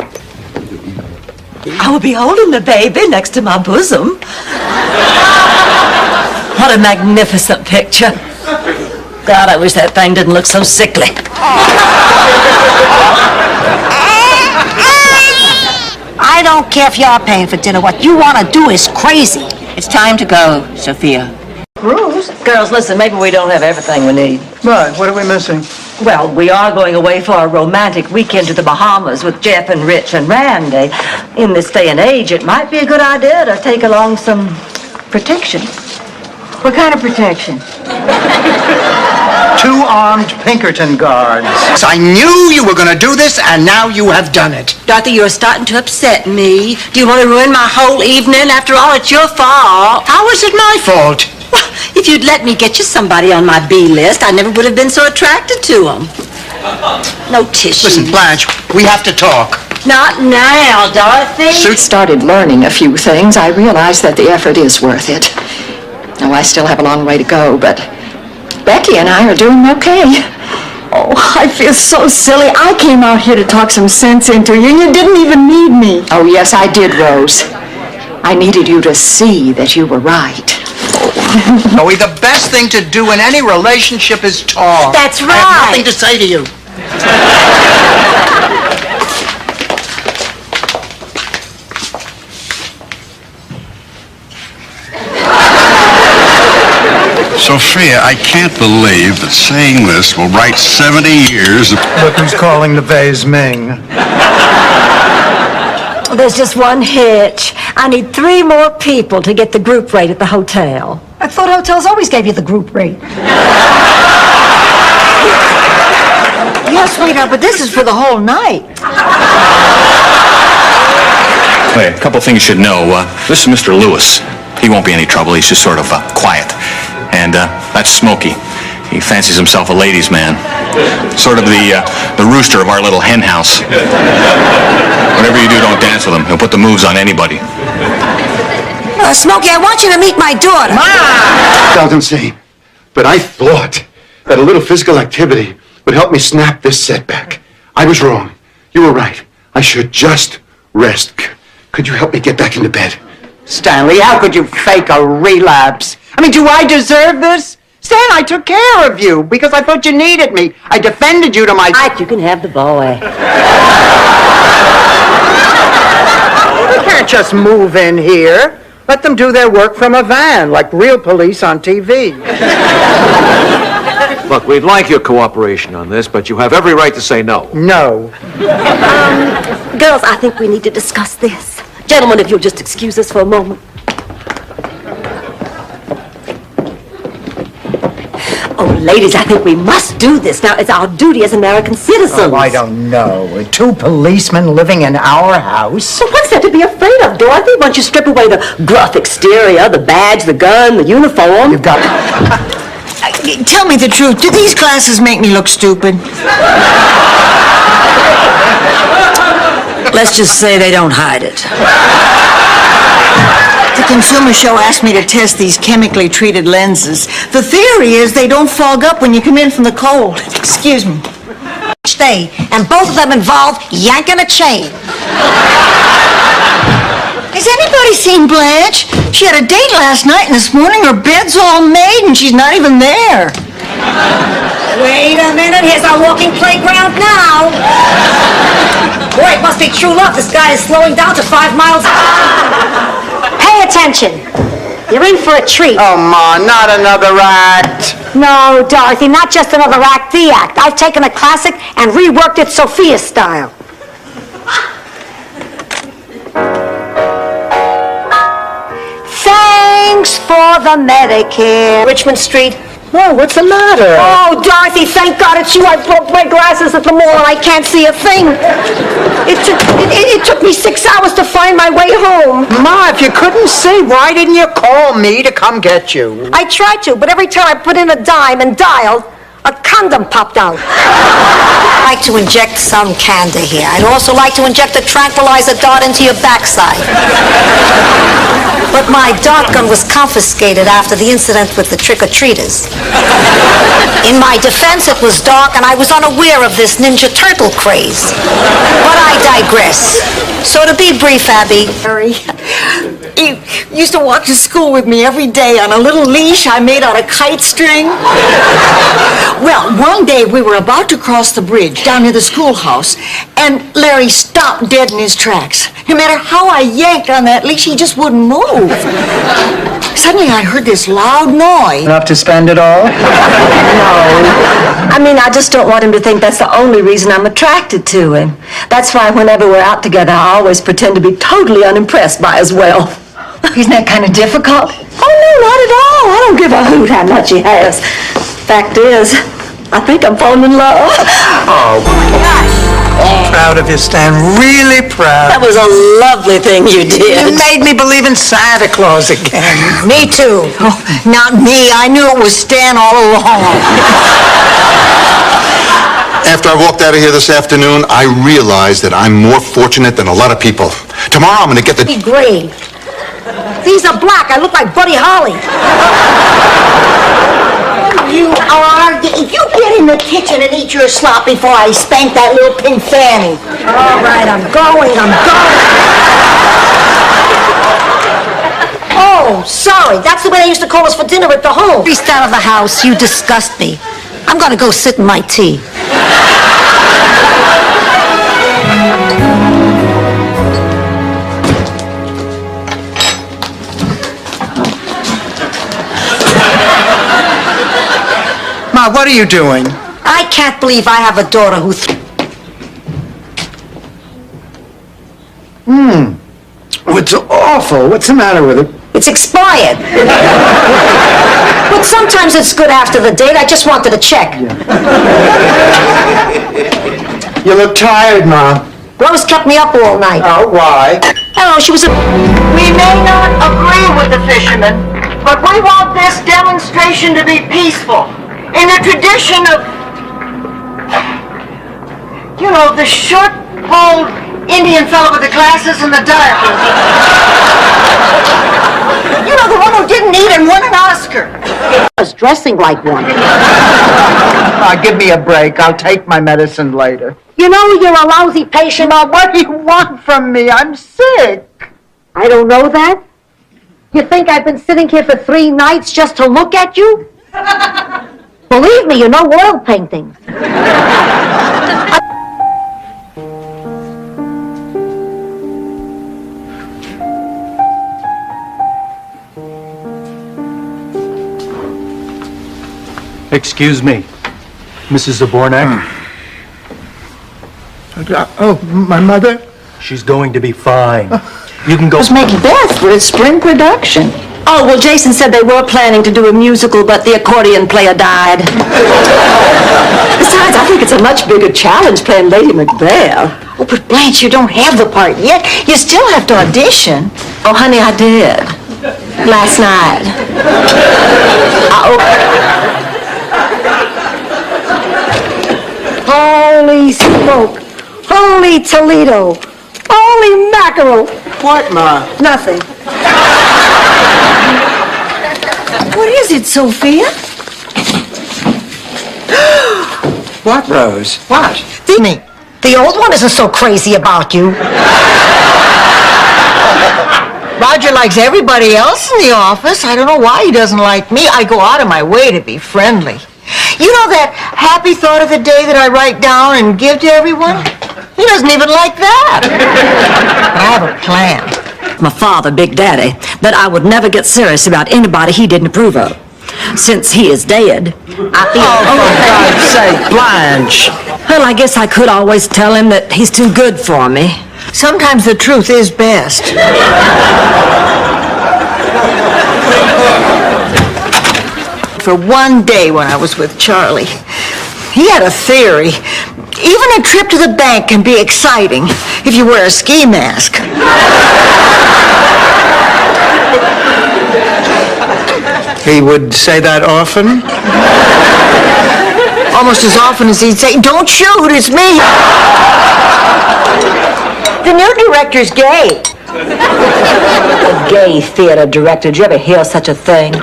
I will be holding the baby next to my bosom. What a magnificent picture. God, I wish that thing didn't look so sickly. I don't care if you're paying for dinner. What you want to do is crazy. It's time to go, Sophia. Bruce? Girls, listen, maybe we don't have everything we need. Right, what are we missing? Well, we are going away for a romantic weekend to the Bahamas with Jeff and Rich and Randy. In this day and age, it might be a good idea to take along some protection. What kind of protection? 2 armed Pinkerton guards. I knew you were going to do this, and now you have done it. Dorothy, you're starting to upset me. Do you want to ruin my whole evening? After all, it's your fault. How is it my fault? Well, if you'd let me get you somebody on my B list, I never would have been so attracted to them. No tissue. Listen, Blanche, we have to talk. Not now, Dorothy. Started learning a few things. I realized that the effort is worth it. Now, I still have a long way to go, but Becky and I are doing okay. Oh, I feel so silly. I came out here to talk some sense into you, and you didn't even need me. Oh, yes, I did, Rose. I needed you to see that you were right. Joey, the best thing to do in any relationship is talk. That's right. I have nothing to say to you. Sophia, I can't believe that saying this will write 70 years of... Look who's calling the vase Ming. There's just one hitch. I need 3 more people to get the group rate at the hotel. I thought hotels always gave you the group rate. Yes, sweetheart, but this is for the whole night. Hey, a couple things you should know. This is Mr. Lewis. He won't be any trouble. He's just sort of quiet. And that's Smokey. He fancies himself a ladies' man. Sort of the rooster of our little hen house. Whatever you do, don't dance with him. He'll put the moves on anybody. Smokey, I want you to meet my daughter. Seldom seen, but I thought that a little physical activity would help me snap this setback. I was wrong. You were right. I should just rest. Could you help me get back into bed? Stanley, how could you fake a relapse? I mean, do I deserve this? Stan, I took care of you because I thought you needed me. I defended you to my... You can have the boy. You can't just move in here. Let them do their work from a van, like real police on TV. Look, we'd like your cooperation on this, but you have every right to say no. No. Girls, I think we need to discuss this. Gentlemen, if you'll just excuse us for a moment. Oh, ladies, I think we must do this. Now, it's our duty as American citizens. Oh, I don't know. 2 policemen living in our house. Well, what's there to be afraid of, Dorothy? Once you strip away the gruff exterior, the badge, the gun, the uniform. You've got... Tell me the truth. Do these glasses make me look stupid? Let's just say they don't hide it. The consumer show asked me to test these chemically treated lenses. The theory is they don't fog up when you come in from the cold. Excuse me. Day, and both of them involved yanking a chain. Has anybody seen Blanche? She had a date last night, and this morning her bed's all made, and she's not even there. Wait a minute, here's our walking playground now. Boy, it must be true love. This guy is slowing down to 5 miles. Pay attention. You're in for a treat. Oh, Ma, not another act. No, Dorothy, not just another act, the act. I've taken a classic and reworked it Sophia style. Thanks for the Medicare. Richmond Street. Whoa, what's the matter? Oh, Dorothy, thank God it's you. I broke my glasses at the mall and I can't see a thing. It took me 6 hours to find my way home. Ma, if you couldn't see, why didn't you call me to come get you? I tried to, but every time I put in a dime and dialed, a condom popped out. I'd like to inject some candy here. I'd also like to inject a tranquilizer dart into your backside. But my dart gun was confiscated after the incident with the trick-or-treaters. In my defense, it was dark and I was unaware of this Ninja Turtle craze. But I digress. So to be brief, Abby. Harry, he used to walk to school with me every day on a little leash I made out of kite string. Well, one day we were about to cross the bridge down near the schoolhouse, and Larry stopped dead in his tracks. No matter how I yanked on that leash, he just wouldn't move. Suddenly I heard this loud noise. Enough to spend it all? I mean, I just don't want him to think that's the only reason I'm attracted to him. That's why whenever we're out together, I always pretend to be totally unimpressed by his wealth. Isn't that kind of difficult? Oh, no, not at all. I don't give a hoot how much he has. Fact is, I think I'm falling in love. Oh, proud of you, Stan. Really proud. That was a lovely thing you did. You made me believe in Santa Claus again. Me too. Oh, not me. I knew it was Stan all along. After I walked out of here this afternoon, I realized that I'm more fortunate than a lot of people. Tomorrow I'm going to get the... Gray. These are black. I look like Buddy Holly. You get in the kitchen and eat your slop before I spank that little pink fanny. All right, I'm going. Oh, sorry. That's the way they used to call us for dinner at the home. Beast out of the house. You disgust me. I'm going to go sit in my tea. Ma, what are you doing? I can't believe I have a daughter who... It's awful. What's the matter with it? It's expired. But sometimes it's good after the date. I just wanted to check. You look tired, Ma. Rose kept me up all night. Oh, why? I don't know, she was... We may not agree with the fishermen, but we want this demonstration to be peaceful. In the tradition of, you know, the short-polled Indian fellow with the glasses and the diapers. You know, the one who didn't eat and won an Oscar. I was dressing like one. Give me a break. I'll take my medicine later. You know you're a lousy patient. Ma, what do you want from me? I'm sick. I don't know that. You think I've been sitting here for 3 nights just to look at you? Believe me, you know oil paintings. Excuse me. Mrs. Zabornak? Oh, my mother? She's going to be fine. You can go. It was Macbeth for its spring production. Oh, well, Jason said they were planning to do a musical, but the accordion player died. Besides, I think it's a much bigger challenge playing Lady Macbeth. Oh, but Blanche, you don't have the part yet. You still have to audition. Oh, honey, I did. Last night. Holy smoke! Holy Toledo! Holy mackerel! What, Ma? Nothing. What is it, Sophia? What, Rose? What? The old one isn't so crazy about you. Roger likes everybody else in the office. I don't know why he doesn't like me. I go out of my way to be friendly. You know that happy thought of the day that I write down and give to everyone? He doesn't even like that. But I have a plan. My father, Big Daddy, that I would never get serious about anybody he didn't approve of. Since he is dead, I feel... Oh, for God's sake, Blanche! Well, I guess I could always tell him that he's too good for me. Sometimes the truth is best. For one day when I was with Charlie, he had a theory. Even a trip to the bank can be exciting if you wear a ski mask. He would say that often? Almost as often as he'd say, "Don't shoot, it's me." The new director's gay. A gay theater director. Did you ever hear such a thing?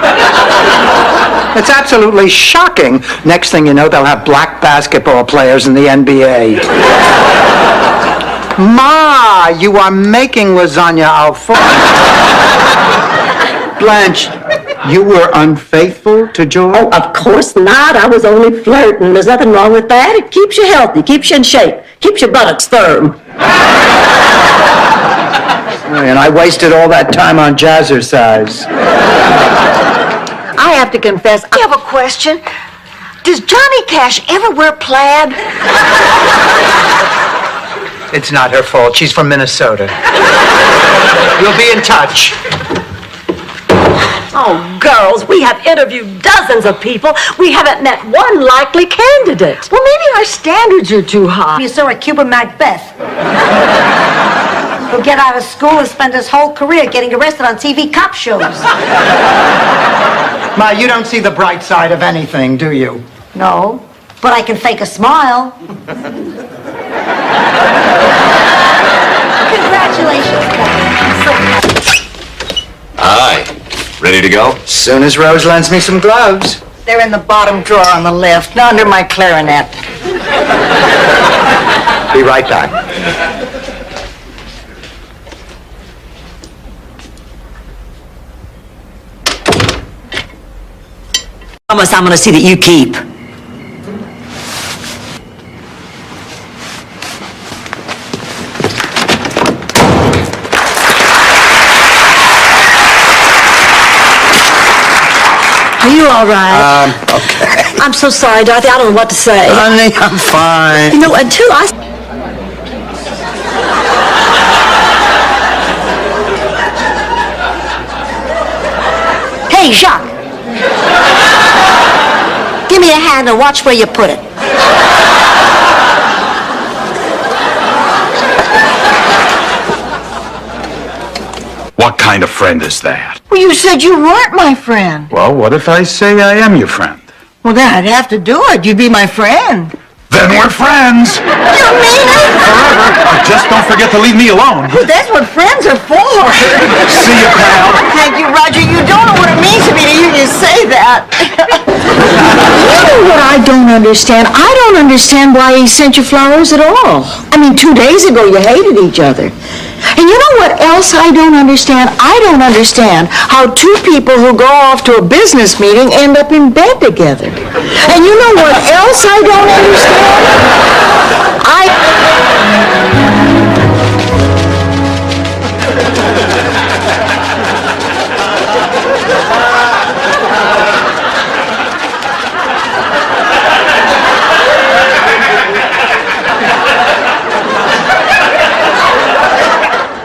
It's absolutely shocking. Next thing you know, they'll have black basketball players in the NBA. Ma, you are making lasagna Alfredo. Blanche, you were unfaithful to George? Oh, of course not. I was only flirting. There's nothing wrong with that. It keeps you healthy, keeps you in shape, keeps your buttocks firm. And I wasted all that time on jazzercise. I have to confess, I have a question. Does Johnny Cash ever wear plaid? It's not her fault. She's from Minnesota. You'll be in touch. Oh, girls, we have interviewed dozens of people. We haven't met one likely candidate. Well, maybe our standards are too high. You saw a Cuban Macbeth. He'll get out of school and spend his whole career getting arrested on TV cop shows. Ma, you don't see the bright side of anything, do you? No, but I can fake a smile. Congratulations, Hi. Ready to go? Soon as Rose lends me some gloves. They're in the bottom drawer on the left, under my clarinet. Be right back. Promise I'm gonna see that you keep. Are you all right? Okay. I'm so sorry, Dorothy. I don't know what to say. Honey, I'm fine. You know, until I... Hey, Jacques. Give me a hand and watch where you put it. What kind of friend is that? Well, you said you weren't my friend. Well, what if I say I am your friend? Well, then I'd have to do it. You'd be my friend. Then we're friends. You mean it? Forever. Just don't forget to leave me alone. Well, that's what friends are for. See you, pal. Thank you, Roger. You don't know what it means to me to hear you say that. You know what I don't understand? I don't understand why he sent you flowers at all. I mean, 2 days ago you hated each other. And you know what else I don't understand? I don't understand how two people who go off to a business meeting end up in bed together. And you know what else I don't understand?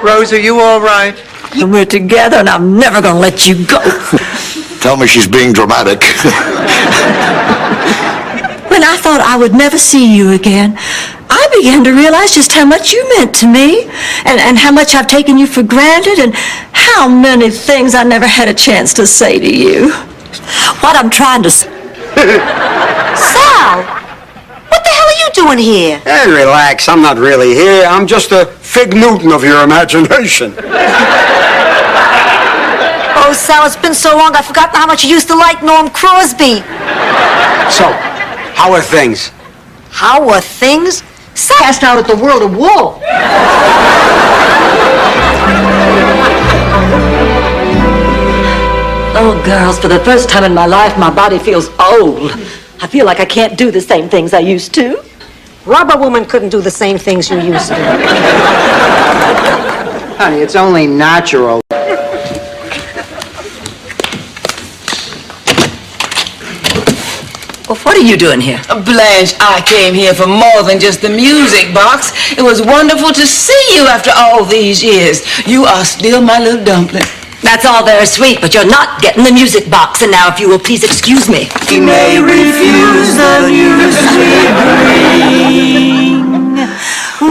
Rose, are you all right? We're together and I'm never gonna let you go. Tell me she's being dramatic. When I thought I would never see you again, I began to realize just how much you meant to me and how much I've taken you for granted and how many things I never had a chance to say to you. What I'm trying to... Sal! What the hell are you doing here? Hey, relax. I'm not really here. I'm just a Fig Newton of your imagination. Oh, Sal, it's been so long I've forgotten how much you used to like Norm Crosby. So, how are things? How are things? Sal passed out at the World of Wool. Oh, girls, for the first time in my life, my body feels old. I feel like I can't do the same things I used to. Rubber Woman couldn't do the same things you used to. Honey, it's only natural. Well, what are you doing here? Blanche, I came here for more than just the music box. It was wonderful to see you after all these years. You are still my little dumpling. That's all very sweet, but you're not getting the music box. And now, if you will please excuse me. He may refuse the news we bring.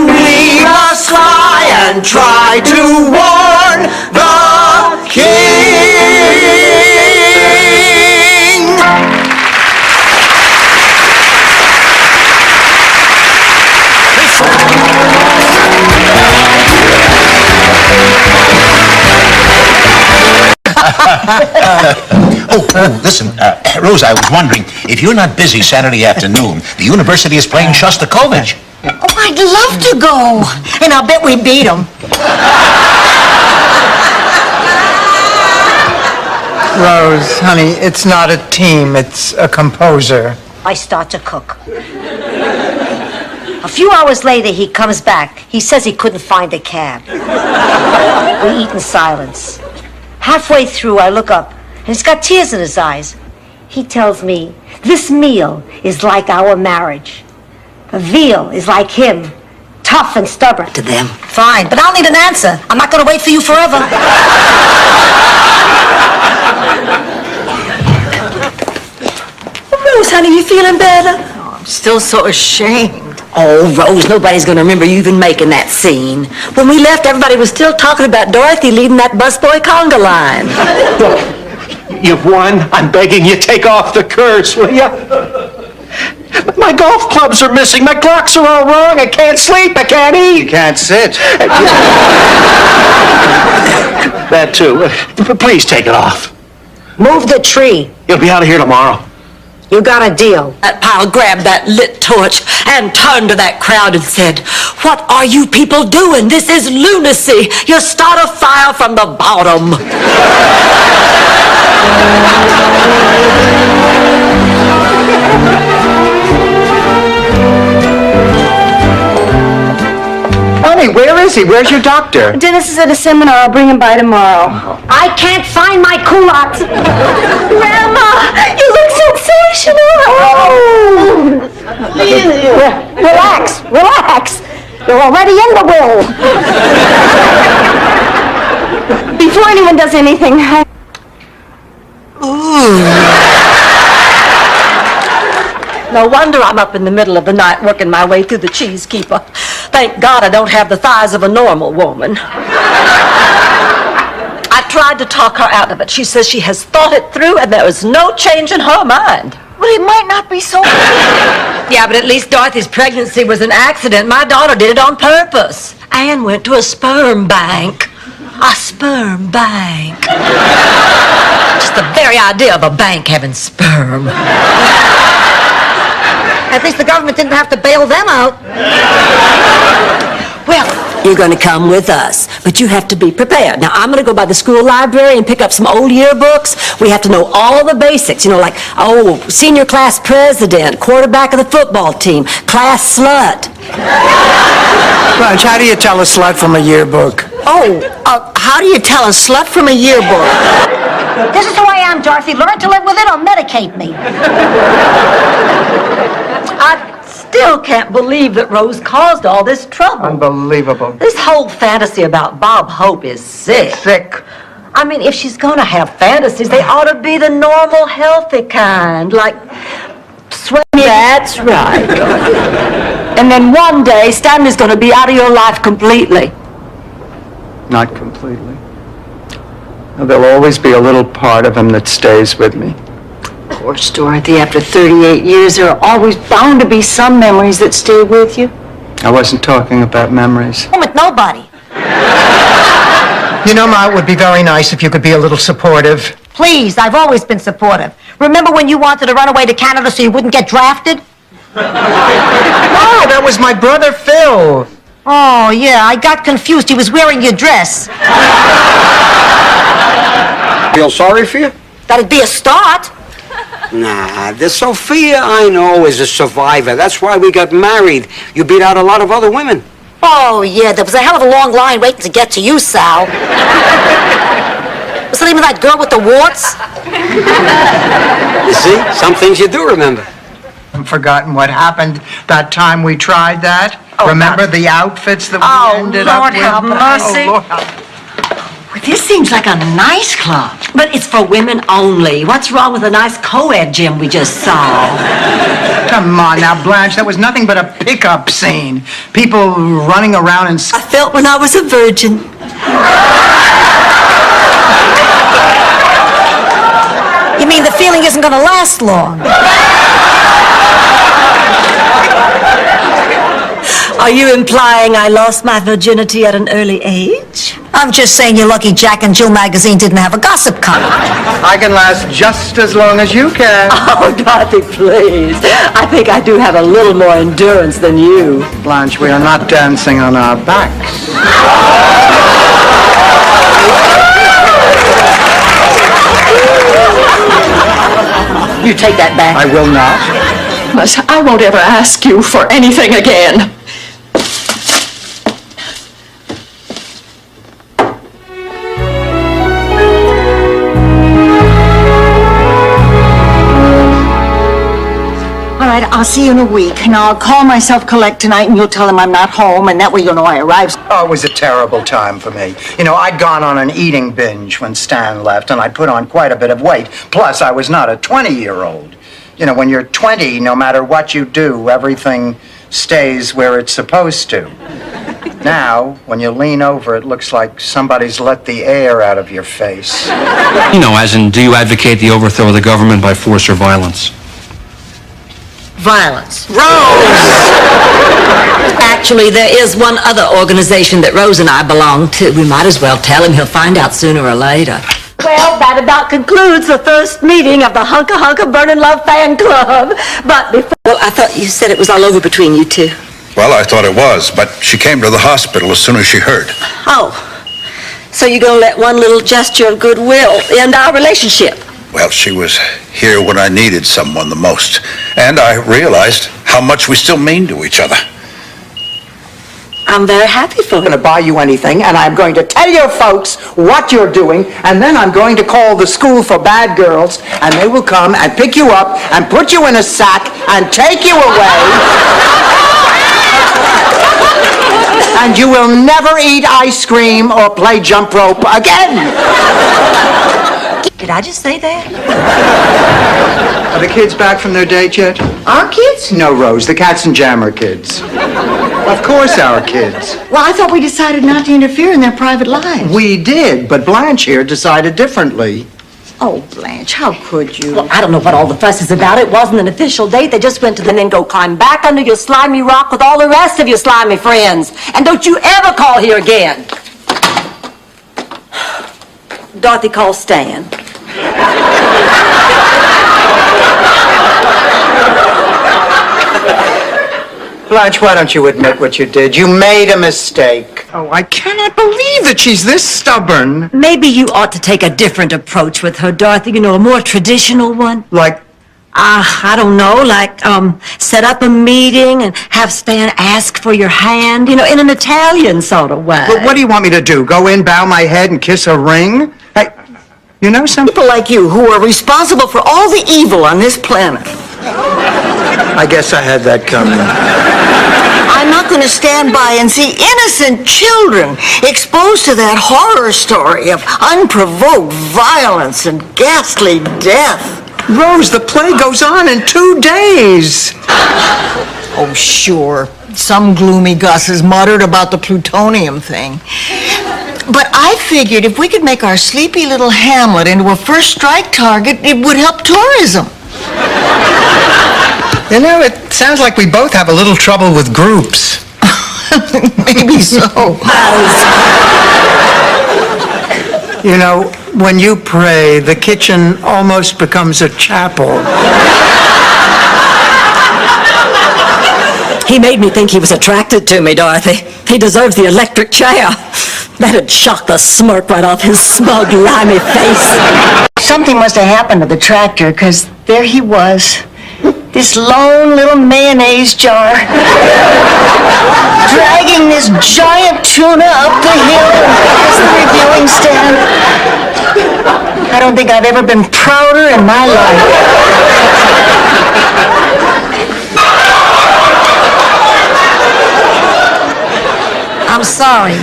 We must fly and try to warn the king. Listen, Rose, I was wondering, if you're not busy Saturday afternoon, the university is playing Shostakovich. Oh, I'd love to go. And I'll bet we beat them. Rose, honey, it's not a team, it's a composer. I start to cook. A few hours later, he comes back. He says he couldn't find a cab. We eat in silence. Halfway through, I look up, and he's got tears in his eyes. He tells me, this meal is like our marriage. The veal is like him, tough and stubborn. To them. Fine, but I'll need an answer. I'm not going to wait for you forever. Rose, honey, you feeling better? Oh, I'm still so ashamed. Oh, Rose, nobody's going to remember you even making that scene. When we left, everybody was still talking about Dorothy leading that busboy conga line. Look, you've won. I'm begging you, take off the curse, will you? My golf clubs are missing. My clocks are all wrong. I can't sleep. I can't eat. You can't sit. That too. Please take it off. Move the tree. You'll be out of here tomorrow. You got a deal. That pile grabbed that lit torch and turned to that crowd and said, "What are you people doing? This is lunacy. You start a fire from the bottom." Honey, where is he? Where's your doctor? Dennis is at a seminar. I'll bring him by tomorrow. I can't find my culottes. Grandma, you look sensational. Oh. Relax, relax. You're already in the will. Before anyone does anything, No wonder I'm up in the middle of the night working my way through the cheese keeper. Thank God I don't have the thighs of a normal woman. I tried to talk her out of it. She says she has thought it through and there is no change in her mind. But it might not be so. Yeah, but at least Dorothy's pregnancy was an accident. My daughter did it on purpose. Anne went to a sperm bank. A sperm bank. Just the very idea of a bank having sperm. At least the government didn't have to bail them out. Well, you're going to come with us, but you have to be prepared. Now, I'm going to go by the school library and pick up some old yearbooks. We have to know all the basics, like, senior class president, quarterback of the football team, class slut. Blanche, how do you tell a slut from a yearbook? How do you tell a slut from a yearbook? This is who I am, Dorothy. Learn to live with it or medicate me. I still still can't believe that Rose caused all this trouble. Unbelievable. This whole fantasy about Bob Hope is sick. Sick. I mean, if she's gonna have fantasies, they ought to be the normal, healthy kind, like sweating. That's right. And then one day, Stanley's gonna be out of your life completely. Not completely. There'll always be a little part of him that stays with me. Poor Dorothy, after 38 years, there are always bound to be some memories that stay with you. I wasn't talking about memories. With nobody. You know, Ma, it would be very nice if you could be a little supportive. Please, I've always been supportive. Remember when you wanted to run away to Canada so you wouldn't get drafted? No, that was my brother Phil. Oh, yeah, I got confused. He was wearing your dress. Feel sorry for you? That'd be a start. Nah, the Sophia I know is a survivor. That's why we got married. You beat out a lot of other women. Oh, yeah, there was a hell of a long line waiting to get to you, Sal. What's the name of that girl with the warts? You see, some things you do remember. I've forgotten what happened that time we tried that. Remember the outfits that we ended up Lord with? have mercy. Oh, Lord. Well, this seems like a nice club. But it's for women only. What's wrong with a nice co-ed gym we just saw? Come on now, Blanche, that was nothing but a pickup scene. People running around and... I felt when I was a virgin. You mean the feeling isn't going to last long? Are you implying I lost my virginity at an early age? I'm just saying you're lucky Jack and Jill magazine didn't have a gossip column. I can last just as long as you can. Oh, Dorothy, please. I think I do have a little more endurance than you. Blanche, we are not dancing on our backs. You take that back. I will not. But I won't ever ask you for anything again. All right, I'll see you in a week. Now, I'll call myself collect tonight, and you'll tell him I'm not home, and that way you'll know I arrived. Oh, it was a terrible time for me. You know, I'd gone on an eating binge when Stan left, and I'd put on quite a bit of weight. Plus, I was not a 20-year-old. You know, when you're 20, no matter what you do, everything stays where it's supposed to. Now, when you lean over, it looks like somebody's let the air out of your face. You know, as in, do you advocate the overthrow of the government by force or violence? Violence. Rose! Actually, there is one other organization that Rose and I belong to. We might as well tell him. He'll find out sooner or later. Well, that about concludes the first meeting of the Hunka Hunka Burnin' Love Fan Club. But before... Well, I thought you said it was all over between you two. Well, I thought it was, but she came to the hospital as soon as she heard. Oh. So you're going to let one little gesture of goodwill end our relationship? Well, she was here when I needed someone the most, and I realized how much we still mean to each other. I'm very happy for I'm going to buy you anything, and I'm going to tell your folks what you're doing, and then I'm going to call the school for bad girls, and they will come and pick you up and put you in a sack and take you away. And you will never eat ice cream or play jump rope again. Did I just say that? Are the kids back from their date yet? Our kids? No, Rose, the Katzenjammer kids. Of course, our kids. Well, I thought we decided not to interfere in their private lives. We did, but Blanche here decided differently. Oh, Blanche, how could you? Well, I don't know what all the fuss is about. It wasn't an official date. They just went to the then go climb back under your slimy rock with all the rest of your slimy friends. And don't you ever call here again. Dorothy, call Stan. Blanche, why don't you admit what you did? You made a mistake. Oh, I cannot believe that she's this stubborn. Maybe you ought to take a different approach with her, Dorothy. You know, a more traditional one. Like? I don't know, like, set up a meeting and have Stan ask for your hand, you know, in an Italian sort of way. But what do you want me to do? Go in, bow my head, and kiss a ring? Hey, you know something? People like you who are responsible for all the evil on this planet. I guess I had that coming. I'm not going to stand by and see innocent children exposed to that horror story of unprovoked violence and ghastly death. Rose, the play goes on in 2 days. Oh, sure. Some gloomy gusses muttered about the plutonium thing. But I figured if we could make our sleepy little hamlet into a first strike target, it would help tourism. You know, it sounds like we both have a little trouble with groups. Maybe so. You know, when you pray, the kitchen almost becomes a chapel. He made me think he was attracted to me, Dorothy. He deserves the electric chair. That'd shock the smirk right off his smug, limey face. Something must have happened to the tractor, because there he was. This lone little mayonnaise jar, dragging this giant tuna up the hill past the reviewing stand. I don't think I've ever been prouder in my life. I'm sorry.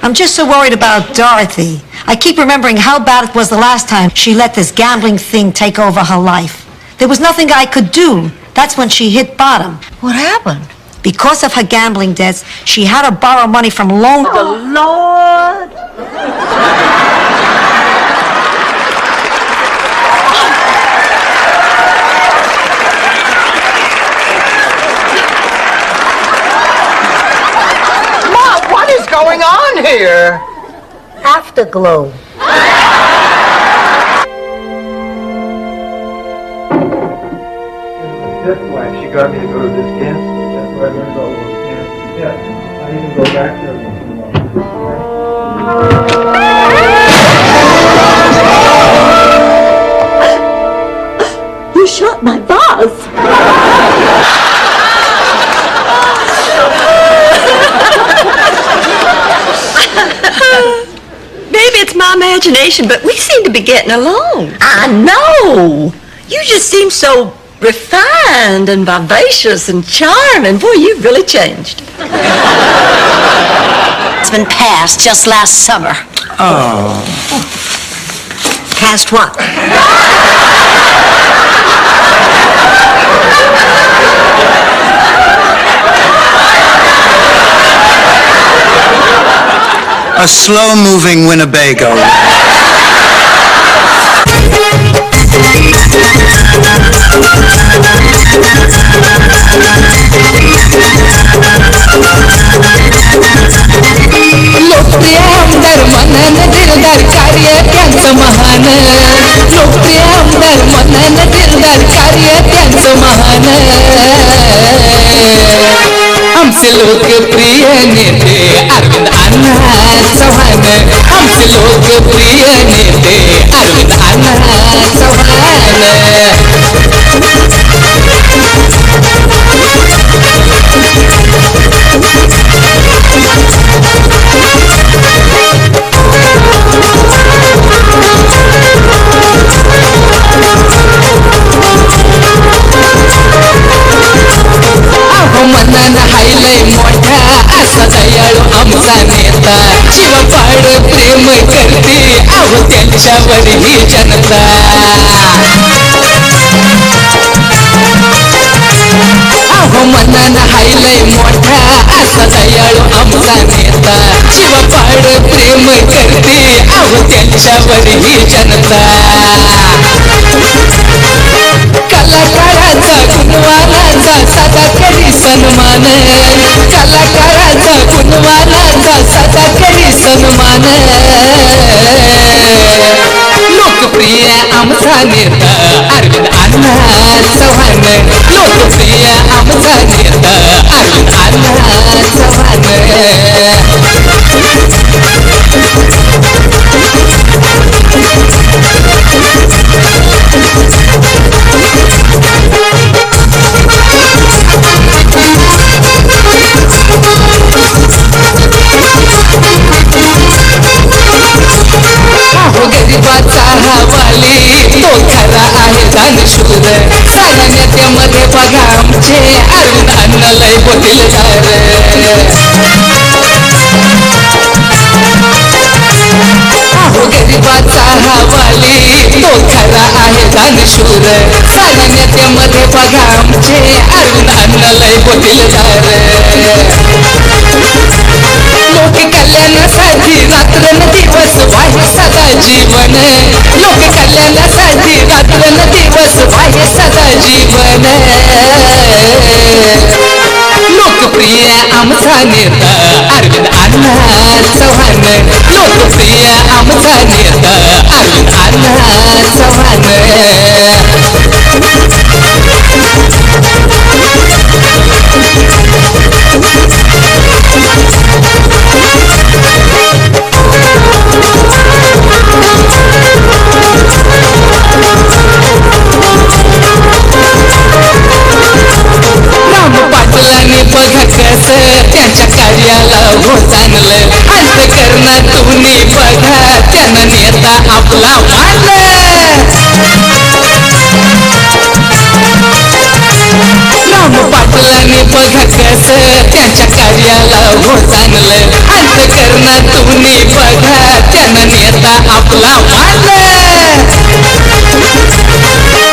I'm just so worried about Dorothy. I keep remembering how bad it was the last time she let this gambling thing take over her life. There was nothing I could do. That's when she hit bottom. What happened? Because of her gambling debts, she had to borrow money from loan. The Lord! Mom, what is going on here? Afterglow. That's why she got me to go to this dance. That's where I learned all those dances. Yeah, I even go back there once in a while. You shot my vase. Maybe it's my imagination, but we seem to be getting along. I know. You just seem so refined and vivacious and charming. Boy, you've really changed. It's been passed just last summer. Oh. Passed what? A slow-moving Winnebago. लोकप्रिय आमदार मनान दिलदार कार्य त्यांचं महान लोकप्रिय आमदार मनान दिलदार कार्य त्यांचं महान आमचे लोकप्रिय नेते अरविंद अण्णा चव्हाण आमचे लोकप्रिय नेते अरविंद अण्णा मनानं हायलय मोठा असा दयाळू आमचा नेता जीवापाड प्रेम करते अहो त्यांच्यावर ही जनता अहो मनानं हायलय मोठा असा दयाळू आमचा नेता जीवापाड प्रेम करते अहो त्यांच्यावर ही जनता कलाकाराचा गुणवानाचा सदा करी सन्मान कलाकाराचा गुणवानाचा सदा करी सन्मान लोकप्रिय आमचा नेता अरविंद अण्णा चव्हाण लोकप्रिय आमचा नेता अरविंद अण्णा चव्हाण गरिबाचा हवाली तो खरा आहे दानशूर साऱ्या नेत्यामध्ये बघा होतील अहो गरीबाचा हवाली तो खरा आहे दानशूर सारी नेत्यामध्ये बघा आमचे अरुण अण्णा लय होतील लोक कल्याणासाठी रात्रन दिवस वाहे सदा जीवन लोक कल्याणासाठी रात्रन दिवस वाहे सदा जीवन लोकप्रिय आमचा नेता अरविंद अण्णा चव्हाण लोकप्रिय आमचा नेता अरविंद अण्णा चव्हाण पाटलाने बघा कस त्यांच्या कार्याला हो चांगलं अंतकरणात तुम्ही बघा त्यांना नेता आपला राम पाटलाने बघा कस त्यांच्या कार्याला हो चांगलं अंतकरणात तुम्ही बघा त्यांना नेता आपला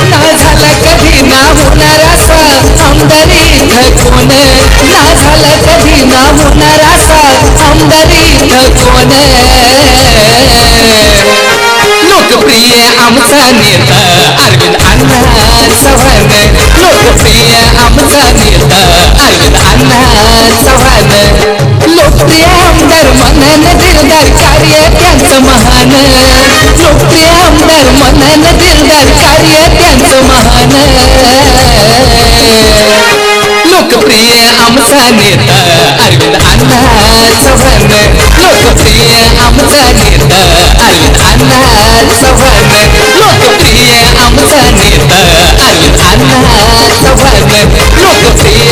ना झाला कधी ना होणार असा आमदारी कोण ना झाला कधी ना होणार असा आमदारी कोण लोकप्रिय आमचा नेता अरविंद अण्णा चव्हाण लोकप्रिय आमचा नेता अरविंद अण्णा चव्हाण लोकप्रिय आमदार मनानं दिलदार कार्य त्यांचं महान लोकप्रिय आमदार मनानं दिलदार कार्य त्यांचं महान लोकप्रिय आमचा नेता अरविंद अण्णा चव्हाण लोकप्रिय आमचा नेता अरविंद अण्णा चव्हाण लोकप्रिय आमचा नेता अरविंद अण्णा चव्हाण लोकप्रिय